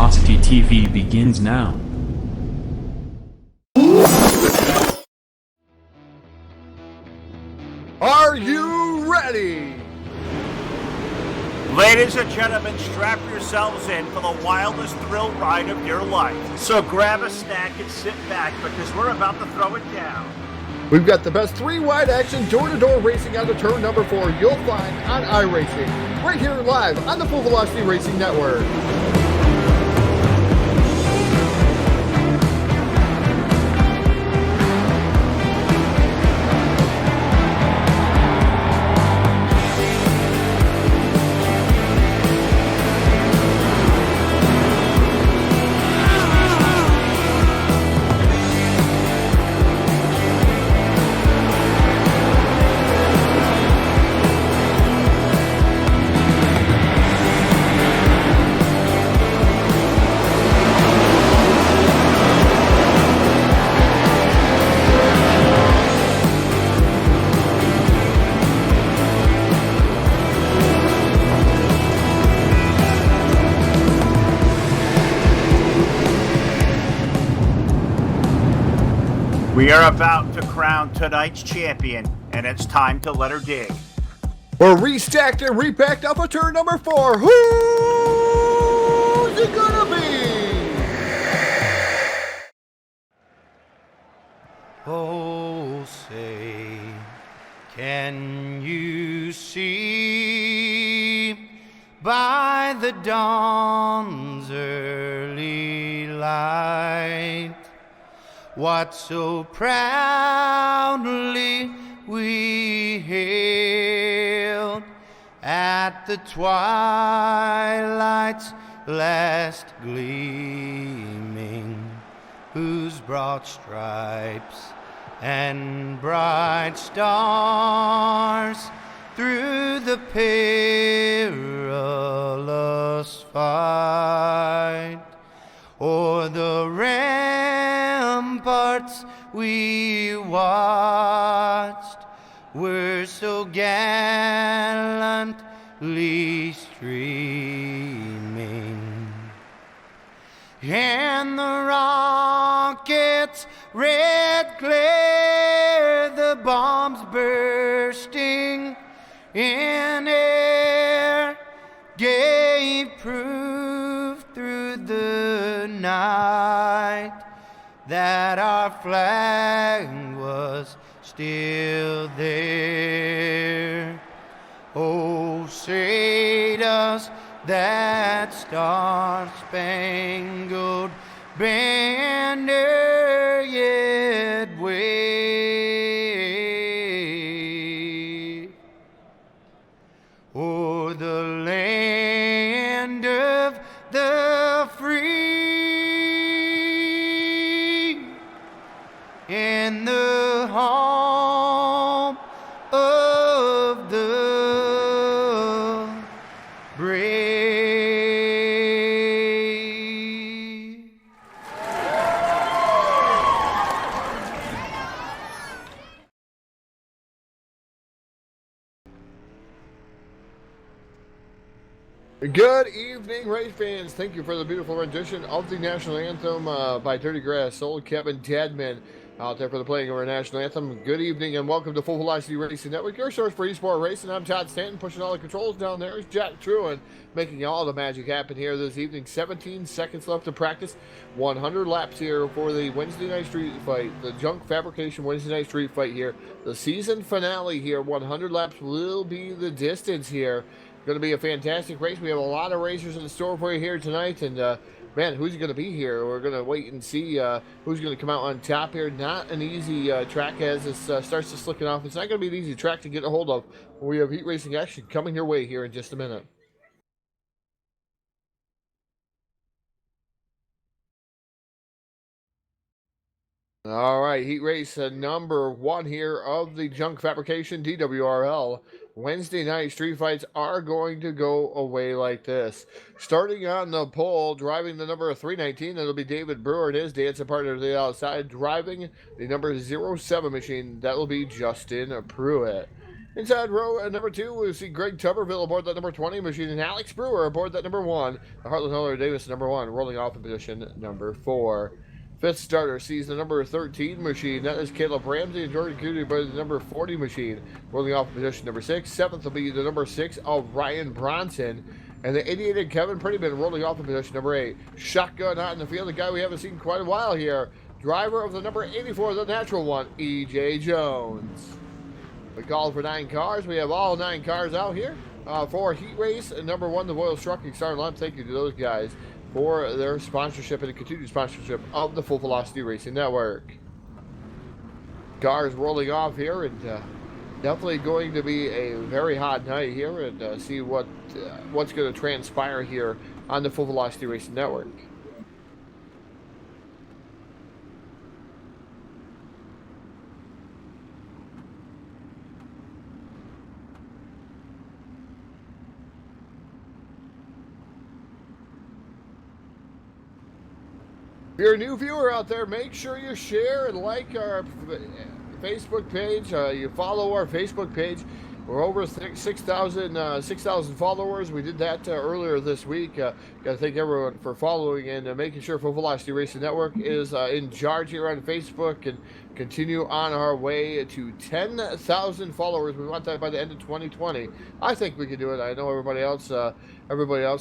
Velocity TV begins now. Are you ready? Ladies and gentlemen, strap yourselves in for the wildest thrill ride of your life. So grab a snack and sit back because we're about to throw it down. We've got the best three-wide action door-to-door racing on the turn number 4 you'll find on iRacing, right here live on the Full Velocity Racing Network. We are about to crown tonight's champion, and it's time to let her dig. We're restacked and repacked up for turn number 4. Who's it gonna be? Oh, say, can you see by the dawn's early light what so proudly we hailed at the twilight's last gleaming, whose broad stripes and bright stars through the perilous fight o'er the ramparts we watched were so gallantly streaming, and the rockets' red glare, the bombs bursting in air, gave proof through the night that our flag was still there. Oh, say does that star-spangled banner yet wave o'er the land of the free in the home of the brave. Good evening, race fans. Thank you for the beautiful rendition of the national anthem by Dirty Grass Soul, Kevin Tadman out there for the playing of our national anthem. Good evening and welcome to Full Velocity Racing Network, your source for eSport racing. I'm Todd Stanton, pushing all the controls down there. Is Jack Truan making all the magic happen here this evening. 17 seconds left to practice. 100 laps here for the Wednesday night street fight, the Junk Fabrication Wednesday night street fight here. The season finale here. 100 laps will be the distance here. Going to be a fantastic race. We have a lot of racers in the store for you here tonight, and man, who's going to be here? We're going to wait and see who's going to come out on top here. Not an easy track as this starts to slicking off. It's not going to be an easy track to get a hold of. We have heat racing action coming your way here in just a minute. All right, heat race number 1 here of the Junk Fabrication DWRL. Wednesday night street fights are going to go away like this. Starting on the pole, driving the number 319, that'll be David Brewer and his dancing partner to the outside. Driving the number 07 machine, that will be Justin Pruitt. Inside row number 2, we see Greg Tuberville aboard that number 20 machine, and Alex Brewer aboard that number 1. The Heartland Hiller Davis, number 1, rolling off in position number 4. Fifth starter sees the number 13 machine. That is Caleb Ramsey and Jordan Cutie aboard the number 40 machine, rolling off in position number 6. Seventh will be the number 6 of Ryan Bronson. And the 88 Kevin Prettyman rolling off in position number 8. Shotgun out in the field, the guy we haven't seen quite a while here. Driver of the number 84, the natural one, E.J. Jones. We called for 9 cars. We have all 9 cars out here for heat race. And number 1, the Royal Trucking Starting Line. Thank you to those guys for their sponsorship and the continued sponsorship of the Full Velocity Racing Network. Cars rolling off here, and definitely going to be a very hot night here, and see what's going to transpire here on the Full Velocity Racing Network. If you're a new viewer out there, make sure you share and like our Facebook page. You follow our Facebook page. We're over 6,000 followers. We did that earlier this week. Got to thank everyone for following and making sure Full Velocity Racing Network is in charge here on Facebook, and continue on our way to 10,000 followers. We want that by the end of 2020. I think we can do it. I know everybody else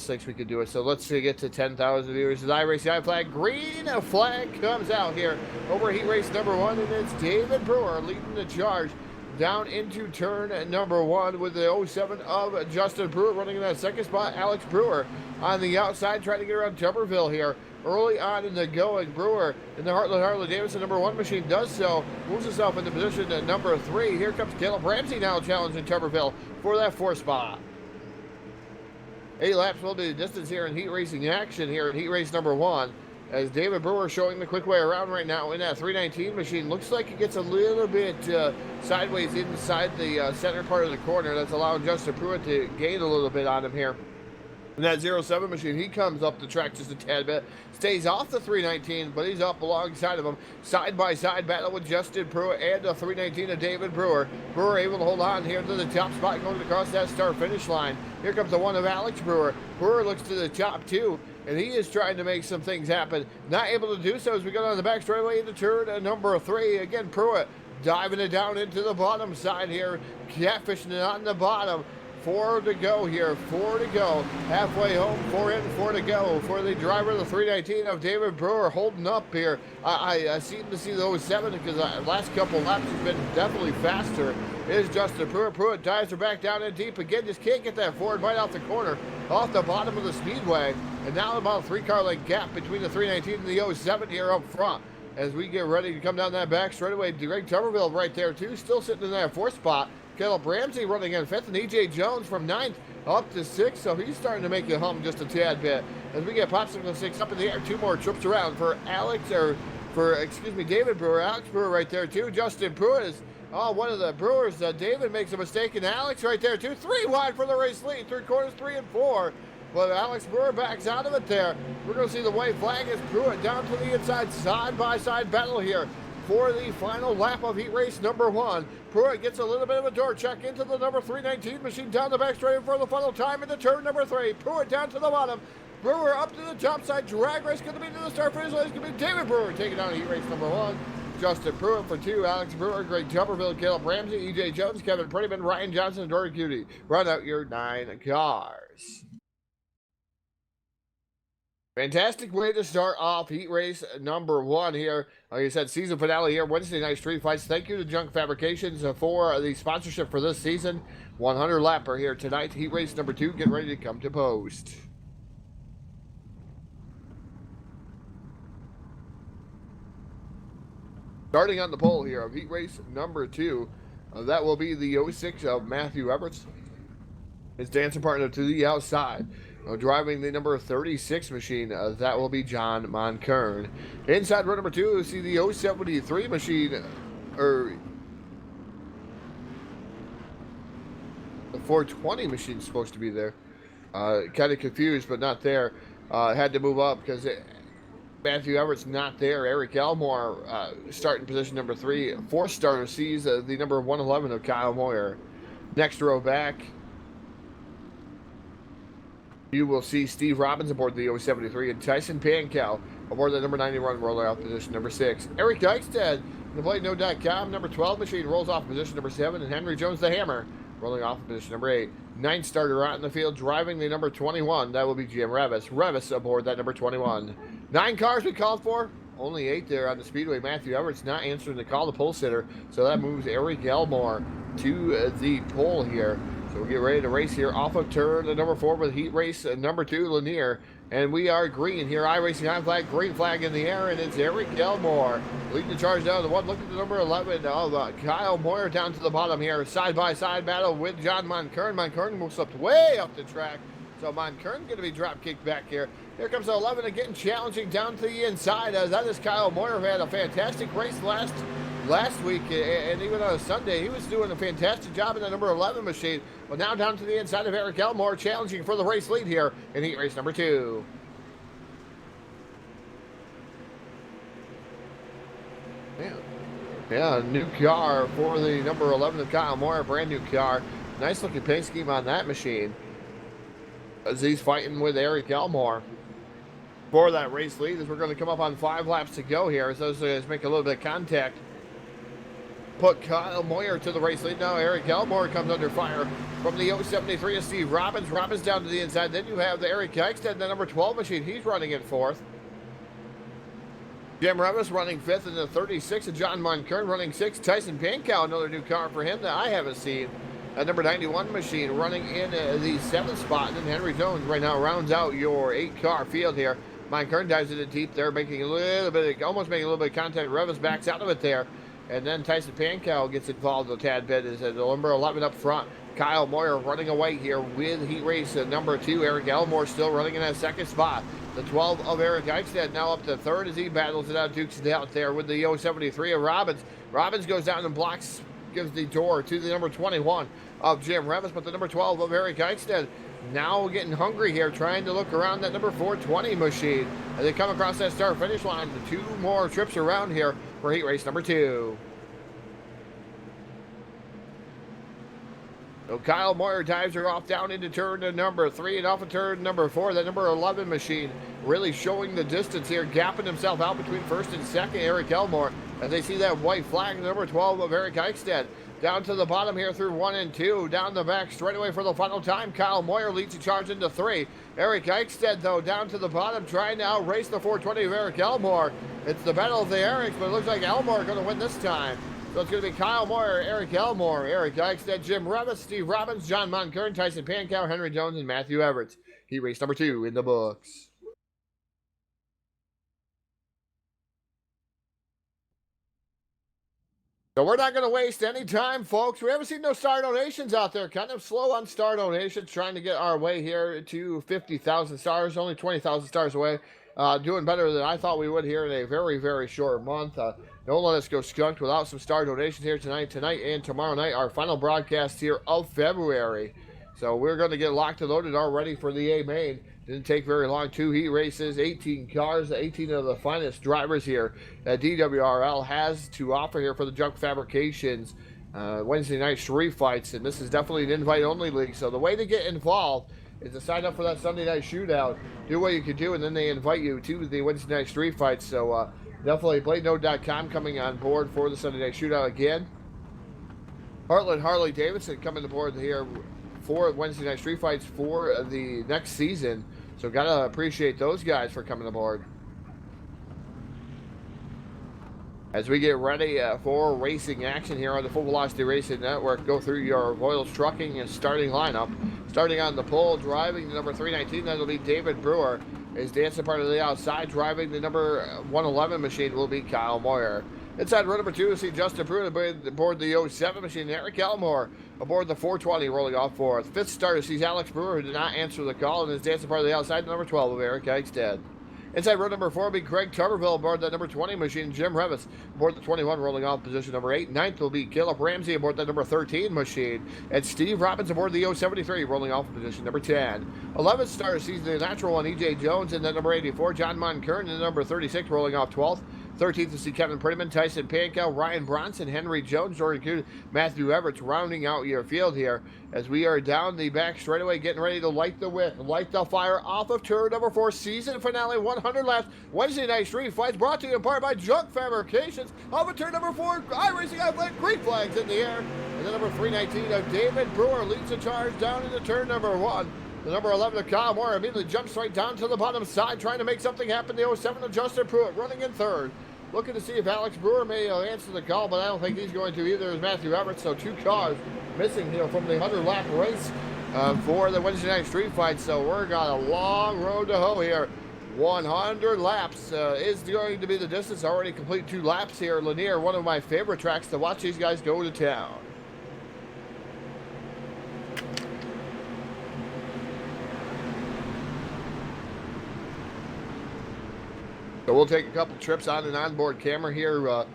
thinks we can do it. So let's get to 10,000 viewers. As I race the I flag, green flag comes out here over heat race number 1, and it's David Brewer leading the charge down into turn number 1 with the 07 of Justin Brewer running in that second spot. Alex Brewer on the outside trying to get around Tuberville here. Early on in the going, Brewer in the Heartland Harley Davidson number 1 machine does so, moves himself into position at number 3. Here comes Caleb Ramsey now challenging Tuberville for that 4th spot. 8 laps will be the distance here in heat racing action here in heat race number 1. As David Brewer showing the quick way around right now in that 319 machine. Looks like it gets a little bit sideways inside the center part of the corner. That's allowing Justin Pruitt to gain a little bit on him here. In that 07 machine, he comes up the track just a tad bit. Stays off the 319, but he's up alongside of him. Side-by-side battle with Justin Pruitt and the 319 of David Brewer. Brewer able to hold on here to the top spot going across that start-finish line. Here comes the one of Alex Brewer. Brewer looks to the top 2. And he is trying to make some things happen. Not able to do so as we go down the back straightaway into turn number 3. Again, Pruitt diving it down into the bottom side here. Catfishing it on the bottom. 4 to go here. 4 to go. Halfway home. 4 in, 4 to go for the driver of the 319 of David Brewer holding up here. I seem to see the 07 because the last couple laps has been definitely faster. Is Justin Pruitt. Pruitt dives her back down in deep again. Just can't get that forward right off the corner, off the bottom of the speedway. And now about a 3-car length gap between the 319 and the 07 here up front. As we get ready to come down that back straightaway, Greg Tuberville right there too, still sitting in that 4th spot. Caleb Ramsey running in 5th, and E.J. Jones from 9th up to 6th, so he's starting to make it hum just a tad bit. As we get Popsicle 6 up in the air, 2 more trips around for David Brewer. Alex Brewer right there too. Justin Pruitt is one of the Brewers. David makes a mistake, and Alex right there too. 3 wide for the race lead, 3 corners 3 and 4. But Alex Brewer backs out of it there. We're going to see the white flag as Pruitt down to the inside, side-by-side battle here for the final lap of heat race number 1. Pruitt gets a little bit of a door check into the number 319 machine down the back straight for the final time into turn number 3. Pruitt down to the bottom. Brewer up to the top side. Drag race going to be to the start finish line. It's going to be David Brewer taking down heat race number 1. Justin Pruitt for 2, Alex Brewer, Greg Tuberville, Caleb Ramsey, E.J. Jones, Kevin Prettyman, Ryan Johnson, and Jordan Cutie. Run out your 9 cars. Fantastic way to start off heat race number 1 here. Like I said, season finale here, Wednesday night street fights. Thank you to Junk Fabrications for the sponsorship for this season. 100 lapper here tonight. Heat race number 2, get ready to come to post. Starting on the pole here of heat race number 2, that will be the 06 of Matthew Everts. His dancing partner to the outside. Driving the number 36 machine, that will be John Monkern. Inside row number 2, you'll see the 073 machine, the 420 machine is supposed to be there. Kind of confused, but not there. Had to move up because Matthew Everett's not there. Eric Elmore starting position number 3. 4th starter sees the number 111 of Kyle Moyer. Next row back, you will see Steve Robbins aboard the 073 and Tyson Pankow aboard the number 91 roller off position number 6. Eric Eichstead, the PlayNo.com number 12 machine rolls off position number 7, and Henry Jones the Hammer rolling off position number 8. 9th starter out in the field driving the number 21. That will be Jim Revis. Revis aboard that number 21. 9 cars we called for. Only 8 there on the speedway. Matthew Everett's not answering the call, the pole sitter. So that moves Eric Elmore to the pole here. So we'll get ready to race here off of turn number 4 with heat race number 2, Lanier. And we are green here. iRacing high flag, green flag in the air, and it's Eric Elmore leading the charge down to the 1. Look at the number 11 of Kyle Moyer down to the bottom here. Side-by-side battle with John Monkern. Monkern moves up way up the track. So Monkern going to be drop kicked back here. Here comes the 11 again, challenging down to the inside. As that is Kyle Moyer, who had a fantastic race last week, and even on a Sunday, he was doing a fantastic job in the number 11 machine. But now down to the inside of Eric Elmore, challenging for the race lead here in heat race number 2. Yeah, new car for the number 11 of Kyle Moyer, brand new car. Nice looking paint scheme on that machine, as he's fighting with Eric Elmore for that race lead, as we're going to come up on 5 laps to go here, as those guys make a little bit of contact. Put Kyle Moyer to the race lead. Now Eric Elmore comes under fire from the 073 of Steve Robbins. Robbins down to the inside. Then you have the Eric Eichstead, the number 12 machine. He's running in 4th. Jim Revis running 5th in the 36 of John Monkern running 6th. Tyson Pankow, another new car for him that I haven't seen. Number 91 machine running in the 7th spot. And then Henry Jones right now rounds out your 8-car field here. Monkern dives into deep there, making a little bit, almost making a little bit of contact. Revis backs out of it there. And then Tyson Pankow gets involved a tad bit as the number 11 up front. Kyle Moyer running away here with heat race number 2. Eric Elmore still running in that 2nd spot. The 12 of Eric Eichstead now up to 3rd as he battles it out. Dukes it out there with the 073 of Robbins. Robbins goes down and blocks, gives the door to the number 21 of Jim Revis, but the number 12 of Eric Eichstead now getting hungry here, trying to look around that number 420 machine as they come across that start-finish line. 2 more trips around here for heat race number 2. So Kyle Moyer dives her off down into turn number 3 and off of turn number 4. That number 11 machine really showing the distance here, gapping himself out between 1st and 2nd, Eric Elmore, as they see that white flag, number 12 of Eric Eichstead. Down to the bottom here through 1 and 2. Down the back straight away for the final time. Kyle Moyer leads the charge into 3. Eric Eichstead, though, down to the bottom, trying to outrace the 420 of Eric Elmore. It's the battle of the Erics, but it looks like Elmore going to win this time. So it's going to be Kyle Moyer, Eric Elmore, Eric Eichstead, Jim Revis, Steve Robbins, John Monkern, Tyson Pankow, Henry Jones, and Matthew Everett. Heat race number 2 in the books. So we're not going to waste any time, folks. We haven't seen no star donations out there. Kind of slow on star donations, trying to get our way here to 50,000 stars. Only 20,000 stars away. Doing better than I thought we would here in a very, very short month. Don't let us go skunked without some star donations here tonight and tomorrow night. Our final broadcast here of February. So we're going to get locked and loaded already for the A main. Didn't take very long. 2 heat races, 18 cars, 18 of the finest drivers here that DWRL has to offer here for the Junk Fabrications Wednesday night street fights. And this is definitely an invite-only league. So the way to get involved is to sign up for that Sunday night shootout. Do what you can do, and then they invite you to the Wednesday night street fights. So definitely BladeNote.com coming on board for the Sunday night shootout again. Heartland Harley Davidson coming aboard here for Wednesday night street fights for the next season. So gotta appreciate those guys for coming aboard. As we get ready for racing action here on the Full Velocity Racing Network, go through your Royals Trucking and starting lineup. Starting on the pole, driving the number 319, that'll be David Brewer. His dancing part of the outside, driving the number 111 machine will be Kyle Moyer. Inside row number 2, we see Justin Pruitt aboard the 07 machine. Eric Elmore aboard the 420 rolling off 4th. 5th starter sees Alex Brewer, who did not answer the call, and his dancing part of the outside, number 12 of Eric Eichstead. Inside row number 4 will be Craig Tuberville aboard the number 20 machine. Jim Revis aboard the 21 rolling off position number 8. 9th will be Caleb Ramsey aboard the number 13 machine. And Steve Robbins aboard the 073 rolling off position number 10. 11th starter sees the natural one, E.J. Jones, and the number 84, John Monkern, and the number 36 rolling off 12th. 13th to see Kevin Prettyman, Tyson Pankow, Ryan Bronson, Henry Jones, Jordan Kuhn, Matthew Everett rounding out your field here as we are down the back straightaway, getting ready to light the fire off of turn number 4, season finale, 100 laps, Wednesday night street fights, brought to you in part by Junk Fabrications. Off of turn number 4, iRacing Athletic, green flags in the air, and the number 319 of David Brewer leads the charge down into turn number 1. The number 11 of Kyle Moore immediately jumps right down to the bottom side, trying to make something happen. The 07 of Justin Pruitt running in third. Looking to see if Alex Brewer may answer the call, but I don't think he's going to either as Matthew Everett. So 2 cars missing here from the 100-lap race for the Wednesday night street fight. So we're got a long road to hoe here. 100 laps is going to be the distance. Already complete 2 laps here. Lanier, one of my favorite tracks to watch these guys go to town. So we'll take a couple trips on an onboard camera here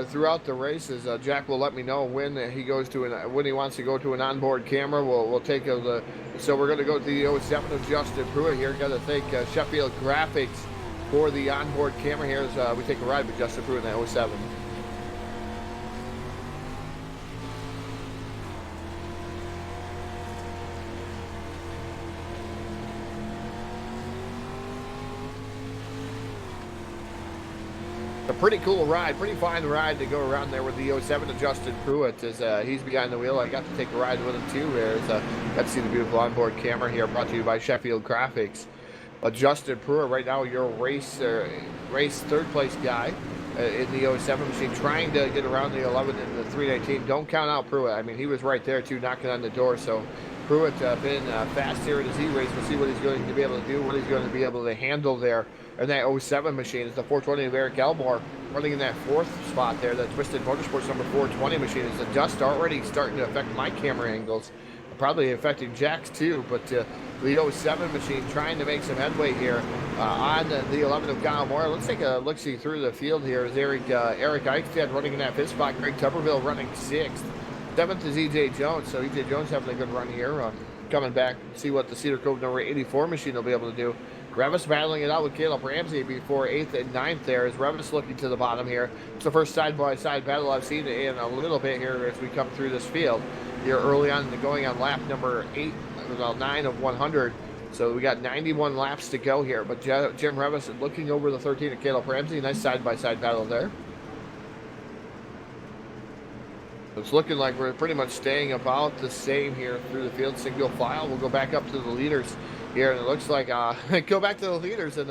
throughout the races. Jack will let me know when he goes to when he wants to go to an onboard camera. We'll take so we're going to go to the 07 of Justin Pruitt here. Got to thank Sheffield Graphics for the onboard camera here as we take a ride with Justin Pruitt in the 07. A pretty cool ride, pretty fine ride to go around there with the 07 of Justin Pruitt as he's behind the wheel. I got to take a ride with him too. Got to see the beautiful onboard camera here brought to you by Sheffield Graphics. Justin Pruitt right now your race third place guy in the 07 machine, trying to get around the 11 and the 319. Don't count out Pruitt. I mean, he was right there too, knocking on the door. So Pruitt been fast here in his E-race. We'll see what he's going to be able to do, what he's going to be able to handle there. And that 07 machine is the 420 of Eric Elmore running in that 4th spot there. The Twisted Motorsports number 420 machine is the dust already starting to affect my camera angles, probably affecting Jack's too. But the 07 machine trying to make some headway here on the 11 of Kyle Moore. Let's take a look-see through the field here. Is Eric Eichstädt running in that 5th spot. Greg Tuberville running 6th. 7th is EJ Jones. So EJ Jones having a good run here. Coming back, see what the Cedar Cove number 84 machine will be able to do. Revis battling it out with Caleb Ramsey before 8th and 9th there as Revis looking to the bottom here. It's the first side-by-side battle I've seen in a little bit here as we come through this field. Here early on, going on lap number 9 of 100. So we got 91 laps to go here. But Jim Revis looking over the 13 of Caleb Ramsey. Nice side-by-side battle there. It's looking like we're pretty much staying about the same here through the field, single file. We'll go back up to the leaders here, and it looks like go back to the leaders, and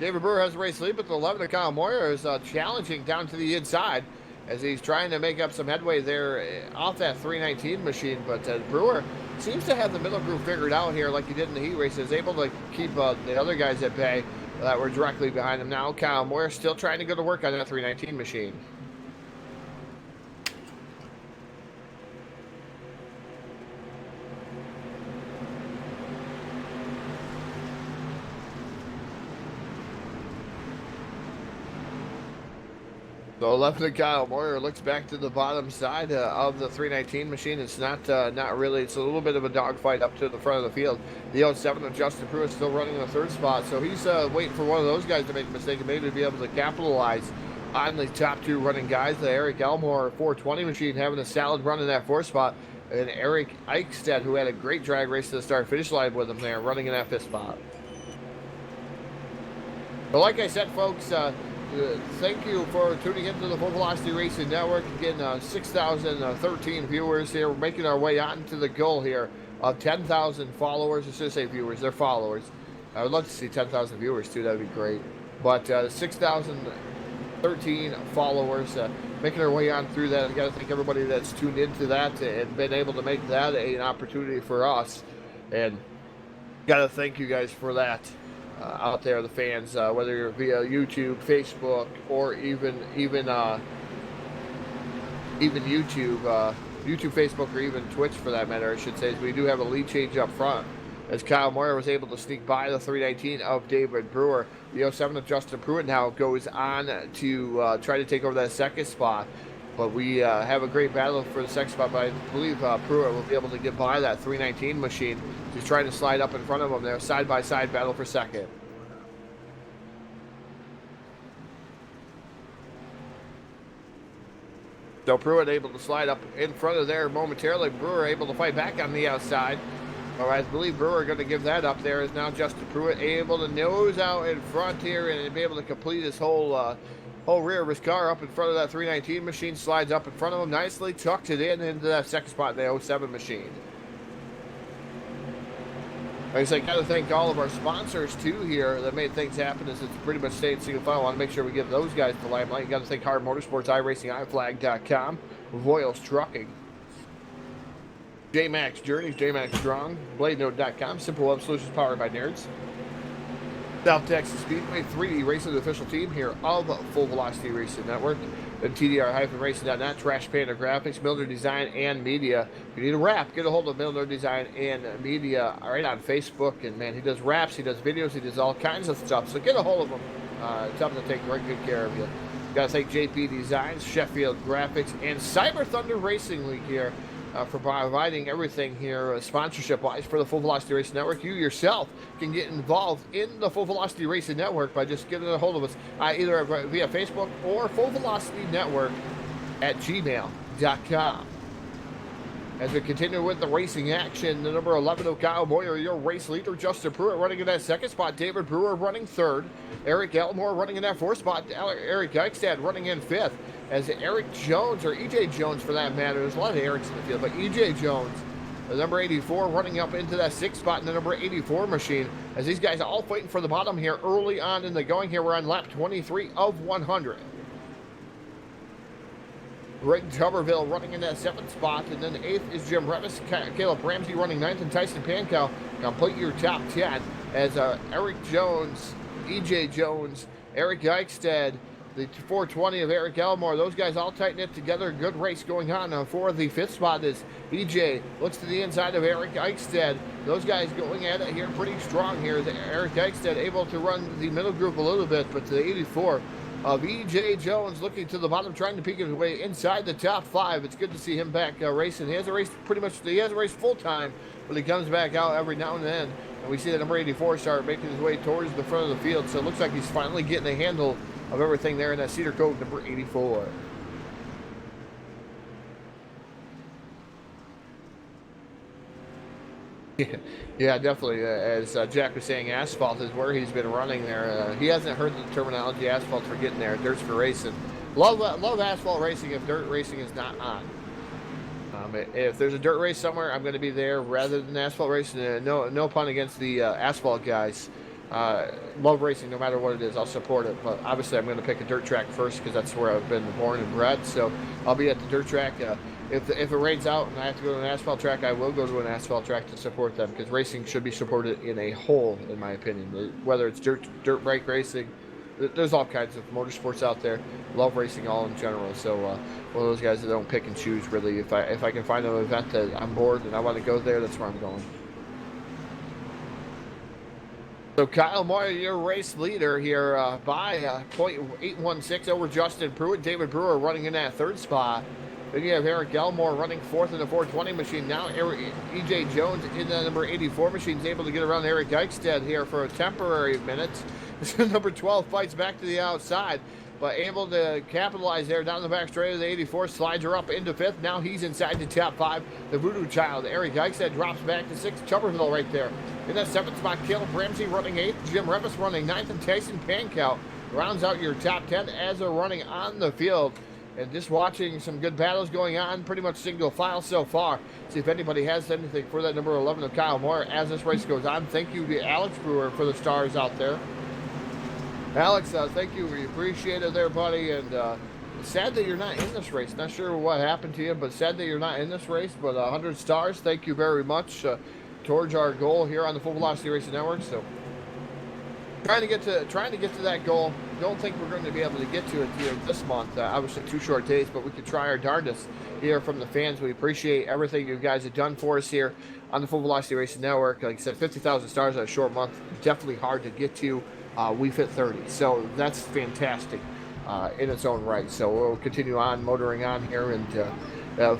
David Brewer has a race lead, but the 11 of Kyle Moyer is challenging down to the inside as he's trying to make up some headway there off that 319 machine. But Brewer seems to have the middle group figured out here like he did in the heat race. Is able to keep the other guys at bay that were directly behind him. Now Kyle Moyer still trying to go to work on that 319 machine. So 11 of Kyle Moyer looks back to the bottom side of the 319 machine. It's not really. It's a little bit of a dogfight up to the front of the field. The 07 of Justin Pruitt still running in the 3rd spot. So he's waiting for one of those guys to make a mistake and maybe be able to capitalize on the top 2 running guys. The Eric Elmore 420 machine having a solid run in that 4th spot. And Eric Eichstädt, who had a great drag race to the start-finish line with him there, running in that 5th spot. But like I said, folks, thank you for tuning into the Full Velocity Racing Network. Again, 6,013 viewers here. We're making our way on to the goal here of 10,000 followers. I should say viewers, they're followers. I would love to see 10,000 viewers too, that would be great. But 6,013 followers, making our way on through that. I got to thank everybody that's tuned into that and been able to make that an opportunity for us. And got to thank you guys for that. Out there, the fans, whether you're via YouTube, Facebook, or even YouTube, Facebook, or even Twitch for that matter, I should say. We do have a lead change up front as Kyle Moyer was able to sneak by the 319 of David Brewer. The 07 of Justin Pruitt now goes on to try to take over that 2nd spot. But we have a great battle for the 2nd spot, but I believe Pruitt will be able to get by that 319 machine. He's trying to slide up in front of him there. Side-by-side battle for 2nd. So Pruitt able to slide up in front of there momentarily. Brewer able to fight back on the outside. All right, I believe Brewer going to give that up there. Is now Justin Pruitt able to nose out in front here and be able to complete his whole rear of his car up in front of that 319 machine. Slides up in front of him nicely, tucked it in into that second spot in the 07 machine. Like I said, got to thank all of our sponsors too here that made things happen. As it's pretty much stayed single file. I want to make sure we give those guys the limelight. You got to thank Hard Motorsports, iRacing, iFlag.com, Royals Trucking, J-Max Journeys, J-Max Strong, BladeNote.com, Simple Web Solutions powered by Nerds, South Texas Speedway, 3D Racing, the official team here of Full Velocity Racing Network, and TDR-Racing.net, Trash Panda Graphics, Milner Design and Media. If you need a wrap, get a hold of Milner Design and Media right on Facebook. And man, he does wraps, he does videos, he does all kinds of stuff. So get a hold of him. Tell him to take very good care of you. Got to thank JP Designs, Sheffield Graphics, and Cyber Thunder Racing League here for providing everything here sponsorship-wise for the Full Velocity Racing Network. You yourself can get involved in the Full Velocity Racing Network by just getting a hold of us either via Facebook or Full Velocity Network at gmail.com. As we continue with the racing action, the number 11 of Kyle Moyer, your race leader. Justin Pruitt running in that second spot. David Brewer running third. Eric Elmore running in that fourth spot. Eric Eichstad running in fifth. As Eric Jones, or EJ Jones for that matter, there's a lot of Erics in the field, but EJ Jones, the number 84, running up into that sixth spot in the number 84 machine. As these guys are all fighting for the bottom here early on in the going here. We're on lap 23 of 100. Greg Tuberville running in that seventh spot, and then eighth is Jim Revis, Caleb Ramsey running ninth, and Tyson Pankow complete your top 10 as Eric Jones, EJ Jones, Eric Eichstad, the 420 of Eric Elmore, those guys all tight knit together. Good race going on. For the fifth spot is EJ, looks to the inside of Eric Eichstad. Those guys going at it here pretty strong here. Eric Eichstad able to run the middle group a little bit, but the 84 of EJ Jones looking to the bottom, trying to peek his way inside the top 5. It's good to see him back racing. He has a race full time, but he comes back out every now and then. And we see the number 84 start making his way towards the front of the field. So it looks like he's finally getting a handle of everything there in that Cedar Cove number 84. Yeah, definitely. As Jack was saying, asphalt is where he's been running there. He hasn't heard the terminology asphalt for getting there. Dirt's for racing. Love asphalt racing if dirt racing is not on. If there's a dirt race somewhere, I'm going to be there rather than asphalt racing. No pun against the asphalt guys. Love racing no matter what it is. I'll support it. But obviously I'm going to pick a dirt track first because that's where I've been born and bred. So I'll be at the dirt track. If it rains out and I have to go to an asphalt track, I will go to an asphalt track to support them, because racing should be supported in a whole, in my opinion. Whether it's dirt bike racing, there's all kinds of motorsports out there. Love racing all in general. So one of those guys that don't pick and choose really. If I can find an event that I'm bored and I want to go there, that's where I'm going. So Kyle Moyer, your race leader here by 0.816 over Justin Pruitt. David Brewer running in that third spot. Then you have Eric Elmore running fourth in the 420 machine. Now EJ Jones in the number 84 machine is able to get around Eric Eichstad here for a temporary minute. Number 12 fights back to the outside, but able to capitalize there down the back straight of the 84. Slides her up into fifth. Now he's inside the top 5. The Voodoo Child, Eric Eichstad, drops back to 6th. Tuberville right there. In that 7th spot, Caleb Ramsey running 8th. Jim Revis running 9th. And Tyson Pankow rounds out your top 10 as they're running on the field. And just watching some good battles going on, pretty much single file so far. See if anybody has anything for that number 11 of Kyle Moyer as this race goes on. Thank you to Alex Brewer for the stars out there. Alex, thank you. We appreciate it there, buddy. And sad that you're not in this race. Not sure what happened to you, but sad that you're not in this race. But 100 stars, thank you very much towards our goal here on the Full Velocity Racing Network. So trying to get to that goal. Don't think we're going to be able to get to it here this month. Obviously 2 short days, but we can try our darndest here from the fans. We appreciate everything you guys have done for us here on the Full Velocity Racing Network. Like I said, 50,000 stars in a short month, definitely hard to get to. We fit 30, so that's fantastic in its own right. So we'll continue on motoring on here and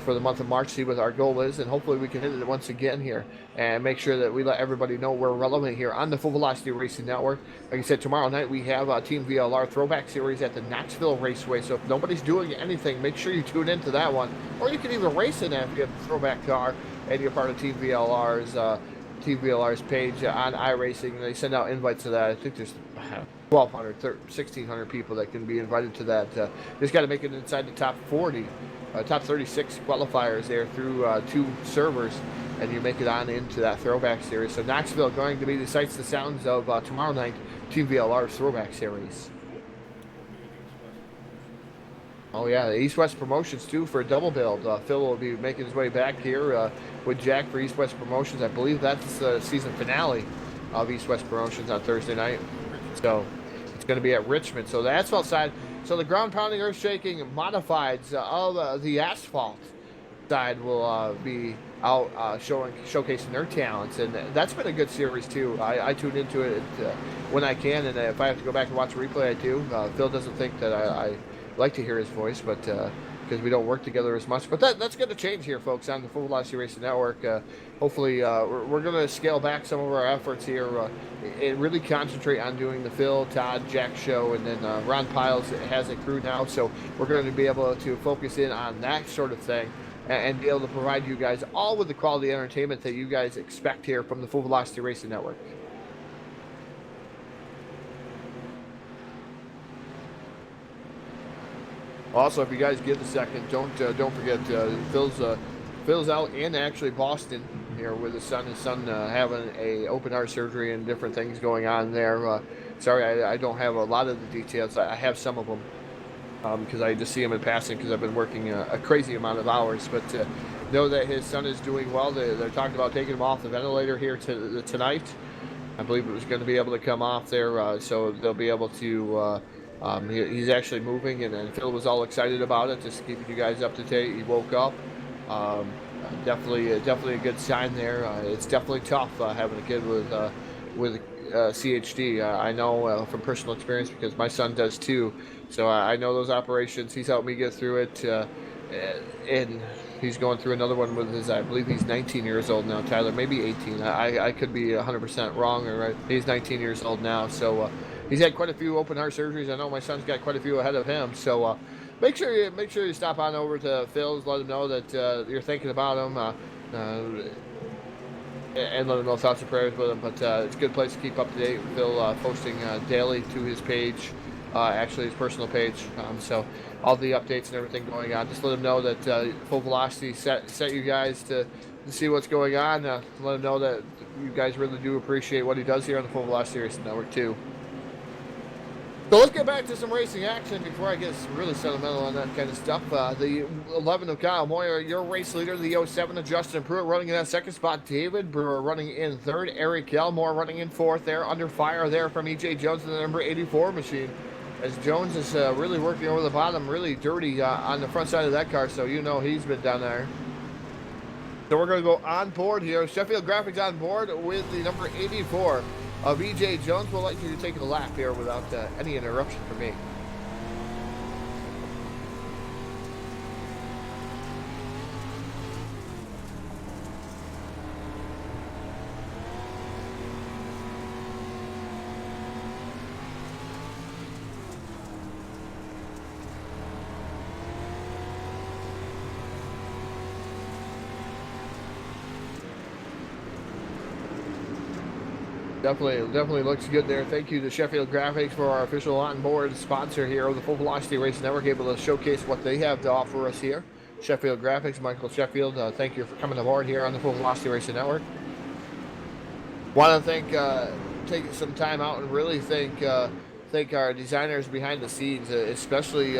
for the month of March, see what our goal is, and hopefully we can hit it once again here and make sure that we let everybody know we're relevant here on the Full Velocity Racing Network. Like I said, tomorrow night we have a Team VLR Throwback Series at the Knoxville Raceway, so if nobody's doing anything, make sure you tune into that one. Or you can even race in that if you have a throwback car and you're part of Team VLR's page on iRacing. They send out invites to that. I think there's 1,200, 1,600 people that can be invited to that. Just got to make it inside the top 40. Top 36 qualifiers there through 2 servers, and you make it on into that Throwback Series. So Knoxville going to be the sights, the sounds of tomorrow night, Team VLR's Throwback Series. Oh yeah, the East-West Promotions too for a double build. Phil will be making his way back here with Jack for East-West Promotions. I believe that's the season finale of East-West Promotions on Thursday night. So it's going to be at Richmond. So the asphalt side. So the ground pounding, earth shaking modifieds of the asphalt side will be out showcasing their talents, and that's been a good series too. I tune into it when I can, and if I have to go back and watch a replay, I do. Phil doesn't think that I like to hear his voice, but because we don't work together as much. But that's going to change here, folks, on the Full Velocity Racing Network. Hopefully, we're going to scale back some of our efforts here and really concentrate on doing the Phil, Todd, Jack show, and then Ron Piles has a crew now, so we're going to be able to focus in on that sort of thing and be able to provide you guys all with the quality entertainment that you guys expect here from the Full Velocity Racing Network. Also, if you guys give a second, don't forget Phil's out in actually Boston here with his son. His son having a open heart surgery and different things going on there. Sorry, I don't have a lot of the details. I have some of them because I just see him in passing because I've been working a crazy amount of hours. But know that his son is doing well. They're talking about taking him off the ventilator here tonight. I believe it was going to be able to come off there, so they'll be able to. He's actually moving, and Phil was all excited about it, just keeping you guys up to date. He woke up. Definitely a good sign there. It's definitely tough having a kid with CHD. I know from personal experience because my son does too. So I know those operations. He's helped me get through it, and he's going through another one with his. I believe he's 19 years old now. Tyler, maybe 18. I could be 100% wrong. Or right. He's 19 years old now. So. He's had quite a few open heart surgeries. I know my son's got quite a few ahead of him. So make sure you stop on over to Phil's, let him know that you're thinking about him, and let him know thoughts and prayers with him. But it's a good place to keep up to date. Phil posting daily to his page, actually his personal page. So all the updates and everything going on. Just let him know that Full Velocity set you guys to see what's going on. Let him know that you guys really do appreciate what he does here on the Full Velocity Racing Network too. So let's get back to some racing action before I get really sentimental on that kind of stuff. The 11 of Kyle Moyer, your race leader. The 07 of Justin Pruitt running in that second spot. David Brewer running in third. Eric Elmore running in fourth there. Under fire there from EJ Jones in the number 84 machine. As Jones is really working over the bottom, really dirty on the front side of that car, so you know he's been down there. So we're going to go on board here. Sheffield Graphics on board with the number 84. Of EJ Jones. We'll let you take a lap here without any interruption from me. Definitely looks good there. Thank you to Sheffield Graphics for our official on-board sponsor here of the Full Velocity Racing Network, able to showcase what they have to offer us here. Sheffield Graphics, Michael Sheffield, thank you for coming aboard here on the Full Velocity Racing Network. Want to take some time out and really thank our designers behind the scenes, especially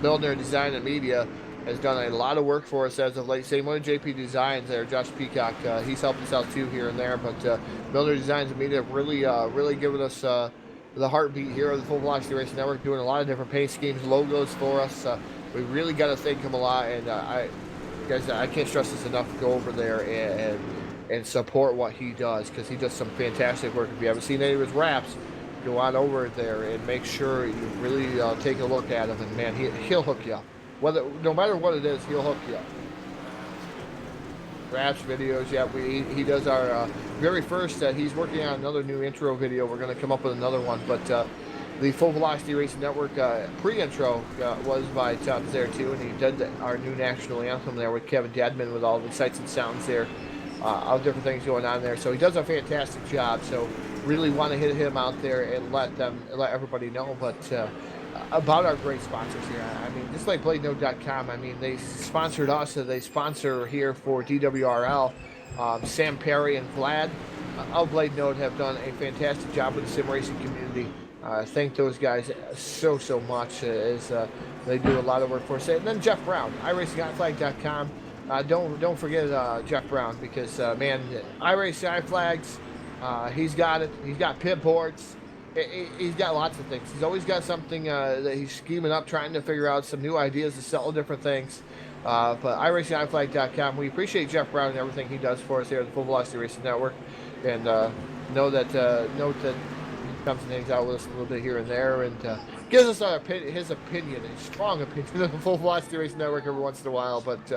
Milner Design and Media. Has done a lot of work for us as of late. Same with JP Designs there, Josh Peacock. He's helped us out too here and there. But Milner Designs and Media have really given us the heartbeat here of the Full Velocity Racing Network, doing a lot of different paint schemes, logos for us. We really got to thank him a lot. And I can't stress this enough. Go over there and support what he does, because he does some fantastic work. If you haven't seen any of his raps, go on over there and make sure you really take a look at him. And man, he'll hook you up. No matter what it is, he'll hook you up. Raps videos, yeah, he does our very first. He's working on another new intro video. We're going to come up with another one, but the Full Velocity Racing Network pre-intro was by Tom there too, and he did our new national anthem there with Kevin Dadman with all the sights and sounds there, all different things going on there. So he does a fantastic job. So really want to hit him out there and let everybody know. But about our great sponsors here, I mean, just like BladeNote.com, I mean, they sponsored us, so they sponsor here for DWRL. Sam Perry and Vlad of Blade Note have done a fantastic job with the sim racing community. Thank those guys so much as they do a lot of work for us. And then Jeff Brown, iRacingIFlag.com. Don't forget Jeff Brown, because man, iRacing iFlags, he's got it. He's got pit boards. He's got lots of things. He's always got something that he's scheming up, trying to figure out some new ideas to sell different things. But iRacingIFlag.com, we appreciate Jeff Brown and everything he does for us here at the Full Velocity Racing Network, and note that he comes and hangs out with us a little bit here and there, and gives us his opinion, a strong opinion of the Full Velocity Racing Network every once in a while. But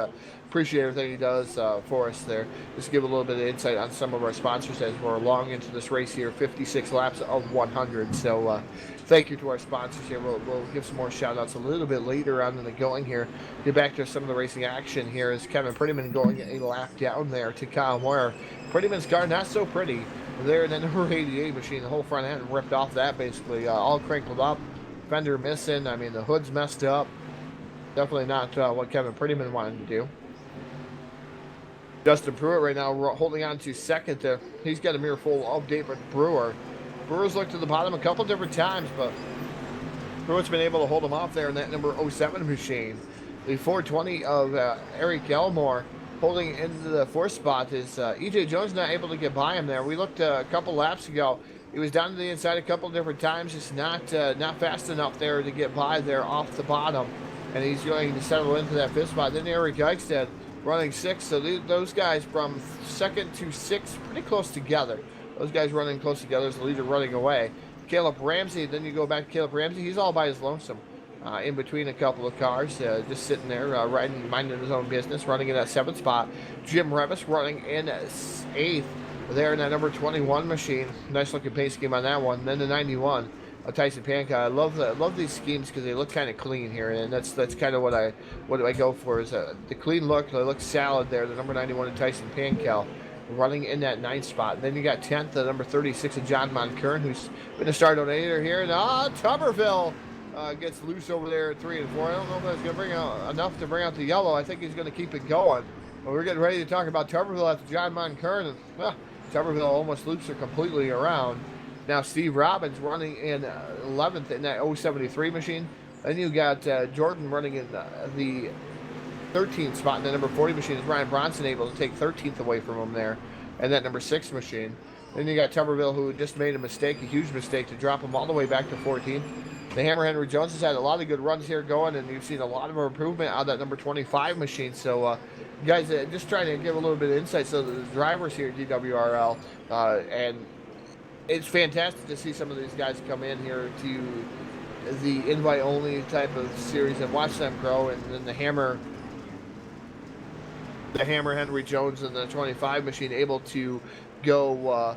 appreciate everything he does for us there. Just give a little bit of insight on some of our sponsors as we're long into this race here, 56 laps of 100. So thank you to our sponsors here. We'll give some more shout outs a little bit later on in the going here. Get back to some of the racing action here as Kevin Prettyman going a lap down there to Kyle Moyer. Prettyman's car not so pretty there in the number 88 machine. The whole front end ripped off that basically, all crinkled up, fender missing. I mean, the hood's messed up. Definitely not what Kevin Prettyman wanted to do. Justin Pruitt right now holding on to second there. He's got a mirror full of David Brewer. Brewer's looked to the bottom a couple different times, but Pruitt's been able to hold him off there in that number 07 machine. The 420 of Eric Elmore holding into the fourth spot is E.J. Jones not able to get by him there. We looked a couple laps ago. He was down to the inside a couple different times, just not fast enough there to get by there off the bottom. And he's going to settle into that fifth spot. Then Eric Eichstead running sixth. So those guys from second to sixth, pretty close together. Those guys running close together as the leader running away. Caleb Ramsey, then you go back to Caleb Ramsey. He's all by his lonesome. In between a couple of cars, just sitting there, riding, minding his own business, running in that seventh spot. Jim Revis running in eighth there in that number 21 machine. Nice looking paint scheme on that one. Then the 91 of Tyson Panka. I love these schemes because they look kind of clean here, and that's kind of what I go for is the clean look. They look solid there. The number 91 of Tyson Pankel running in that ninth spot. And then you got 10th, the number 36 of John Monkern, who's been a star donator here. And Tuberville gets loose over there at 3 and 4. I don't know if that's going to bring out enough to bring out the yellow. I think he's going to keep it going. But we're getting ready to talk about Tuberville after John Monkern. And Tuberville almost loops her completely around. Now Steve Robbins running in 11th in that 073 machine. Then you got Jordan running in the 13th spot in the number 40 machine. Is Ryan Bronson able to take 13th away from him there in that number 6 machine. Then you got Tuberville, who just made a huge mistake, to drop him all the way back to 14th. The Hammer Henry Jones has had a lot of good runs here going, and you've seen a lot of improvement out of that number 25 machine. So, guys, just trying to give a little bit of insight. So the drivers here at DWRL, and it's fantastic to see some of these guys come in here to the invite-only type of series and watch them grow. And then the Hammer Henry Jones and the 25 machine able to go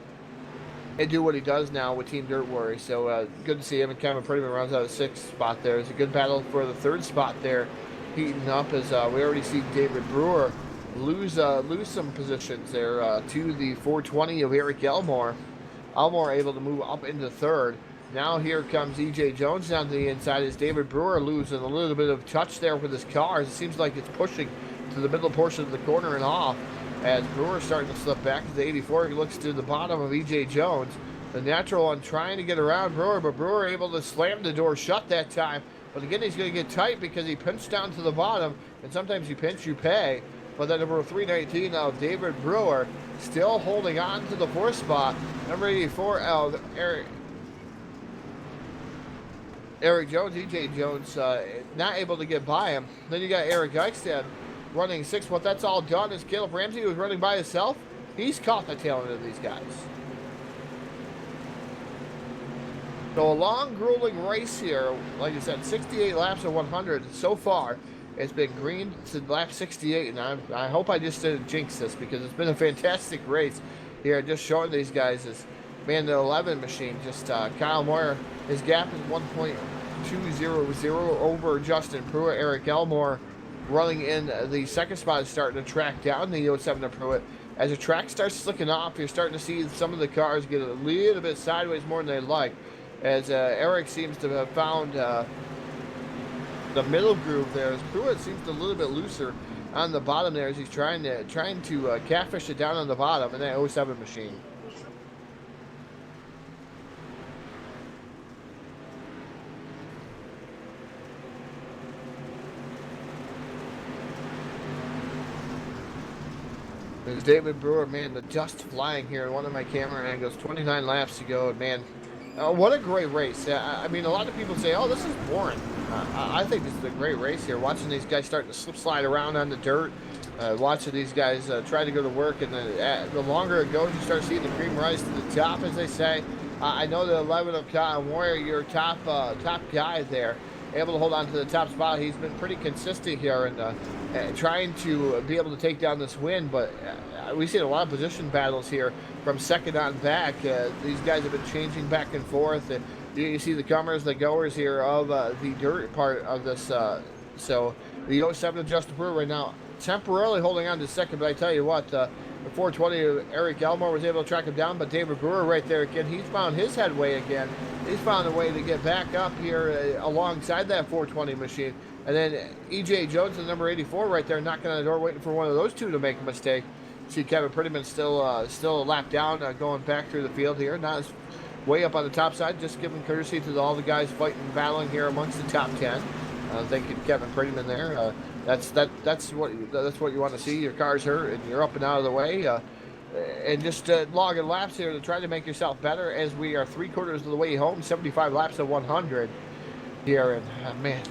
and do what he does now with Team Dirt Worry. So good to see him. And Kevin Prettyman runs out of the 6th spot there. It's a good battle for the 3rd spot there, heating up as we already see David Brewer lose some positions there to the 420 of Eric Elmore. Elmore able to move up into 3rd. Now here comes E.J. Jones down to the inside as David Brewer losing a little bit of touch there with his car. It seems like it's pushing to the middle portion of the corner and off. As Brewer starting to slip back to the 84, he looks to the bottom of E.J. Jones. The natural one trying to get around Brewer, but Brewer able to slam the door shut that time. But again, he's going to get tight because he pinched down to the bottom, and sometimes you pinch, you pay. But that number 319 of David Brewer still holding on to the 4th spot. Number 84 of Eric Jones, E.J. Jones, not able to get by him. Then you got Eric Eichstead running 6th. What that's all done is Caleb Ramsey, who was running by himself, he's caught the tail end of these guys. So a long, grueling race here. Like I said, 68 laps of 100 so far. It's been green to lap 68, and I hope I just didn't jinx this because it's been a fantastic race here. Just showing these guys is, man, the 11 machine. Just Kyle Moyer, his gap is 1.200 over Justin Pruitt. Eric Elmore running in the second spot is starting to track down the 07 of Pruitt. As the track starts slicking off, you're starting to see some of the cars get a little bit sideways more than they like. As Eric seems to have found the middle groove there, as Pruitt seems a little bit looser on the bottom there as he's trying to catfish it down on the bottom in that 07 machine. There's David Brewer, man, the dust flying here in one of my camera angles. 29 laps to go, and man, what a great race. I mean, a lot of people say, oh, this is boring. I think this is a great race here. Watching these guys starting to slip slide around on the dirt, watching these guys try to go to work, and the longer it goes, you start seeing the cream rise to the top, as they say. I know the 11 of Kyle Moyer, your top guy there, able to hold on to the top spot. He's been pretty consistent here and trying to be able to take down this win, but we've seen a lot of position battles here from second on back. These guys have been changing back and forth. You see the comers, the goers here of the dirt part of this. So the 07 of Justin Brewer right now temporarily holding on to second, but I tell you what, the 420 Eric Elmore was able to track him down, but David Brewer right there again, he's found his headway again. He's found a way to get back up here alongside that 420 machine. And then E.J. Jones, the number 84 right there, knocking on the door, waiting for one of those two to make a mistake. See Kevin Prettyman still a lap down, going back through the field here. Not as way up on the top side, just giving courtesy to all the guys fighting and battling here amongst the top 10. Thank you to Kevin Prettyman there. That's what you want to see. Your car's hurt and you're up and out of the way. And just logging laps here to try to make yourself better as we are 3/4 of the way home, 75 laps of 100 here. And man,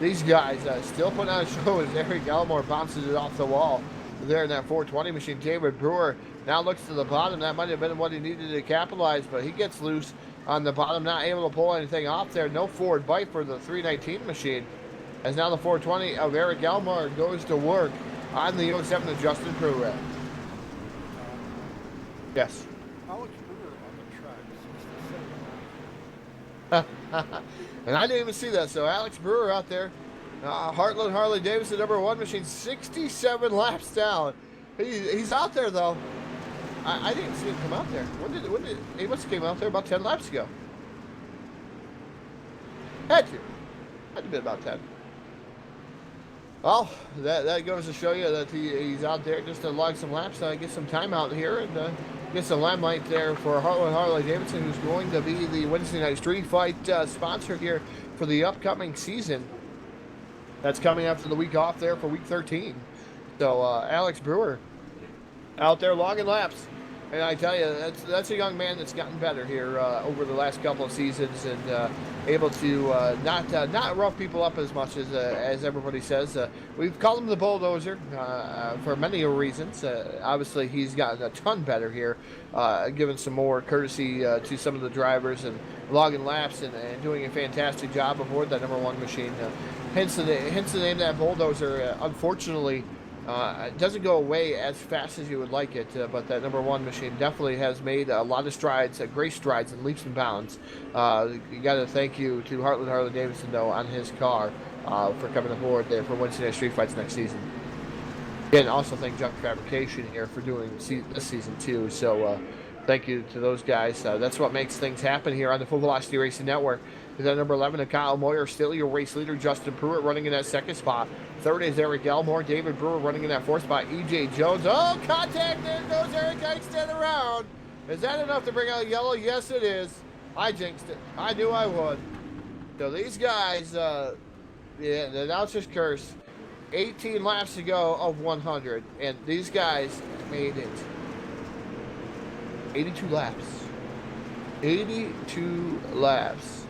these guys still putting on a show as Eric Elmore bounces it off the wall there in that 420 machine. David Brewer now looks to the bottom. That might have been what he needed to capitalize, but he gets loose on the bottom, not able to pull anything off there. No forward bite for the 319 machine, as now the 420 of Eric Elmore goes to work on the 07 of Justin Pruitt. Yes. Alex Brewer on the track, 67. And I didn't even see that. So Alex Brewer out there, Heartland Harley Davidson number 1 machine, 67 laps down. He's out there though. I didn't see him come out there. When did he must have came out there about 10 laps ago? Had to be about 10. Well, that goes to show you that he's out there just to log some laps, get some time out here, and get some limelight there for Heartland Harley Davidson, who's going to be the Wednesday Night Street Fight sponsor here for the upcoming season. That's coming after the week off there for week 13. So Alex Brewer out there logging laps. And I tell you, that's a young man that's gotten better here over the last couple of seasons, and able to not rough people up as much as everybody says. We've called him the bulldozer for many reasons. Obviously, he's gotten a ton better here, giving some more courtesy to some of the drivers and logging laps and doing a fantastic job aboard that number 1 machine. Hence the name that bulldozer. Unfortunately, it doesn't go away as fast as you would like it, but that number 1 machine definitely has made a lot of strides, great strides and leaps and bounds. You got to thank you to Heartland Harley Davidson, though, on his car for coming aboard there for Wednesday Night Street Fights next season. And also thank Junk Fabrication here for doing this season, too. So thank you to those guys. That's what makes things happen here on the Full Velocity Racing Network. Is that number 11 of Kyle Moyer, still your race leader. Justin Pruitt running in that 2nd spot. 3rd is Eric Elmore. David Brewer running in that 4th spot. E.J. Jones. Oh, contact. There goes Eric. I extend around. Is that enough to bring out yellow? Yes, it is. I jinxed it. I knew I would. So these guys, the announcer's curse. 18 laps to go of 100. And these guys made it. 82 laps. 82 laps.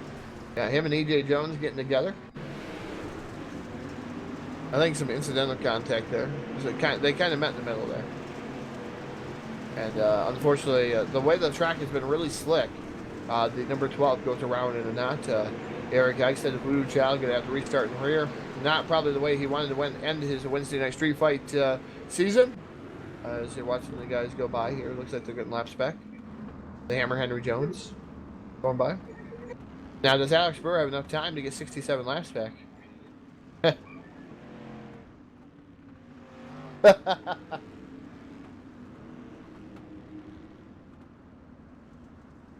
Yeah, him and E.J. Jones getting together. I think some incidental contact there. They kind of met in the middle there. And unfortunately, the way the track has been really slick, The number 12 goes around in a knot. Eric Ike said the Blue Child going to have to restart in rear. Not probably the way he wanted to end his Wednesday night street fight season. As you're watching the guys go by here, looks like they're getting laps back. The Hammer Henry Jones going by. Now, does Alex Burr have enough time to get 67 laps back?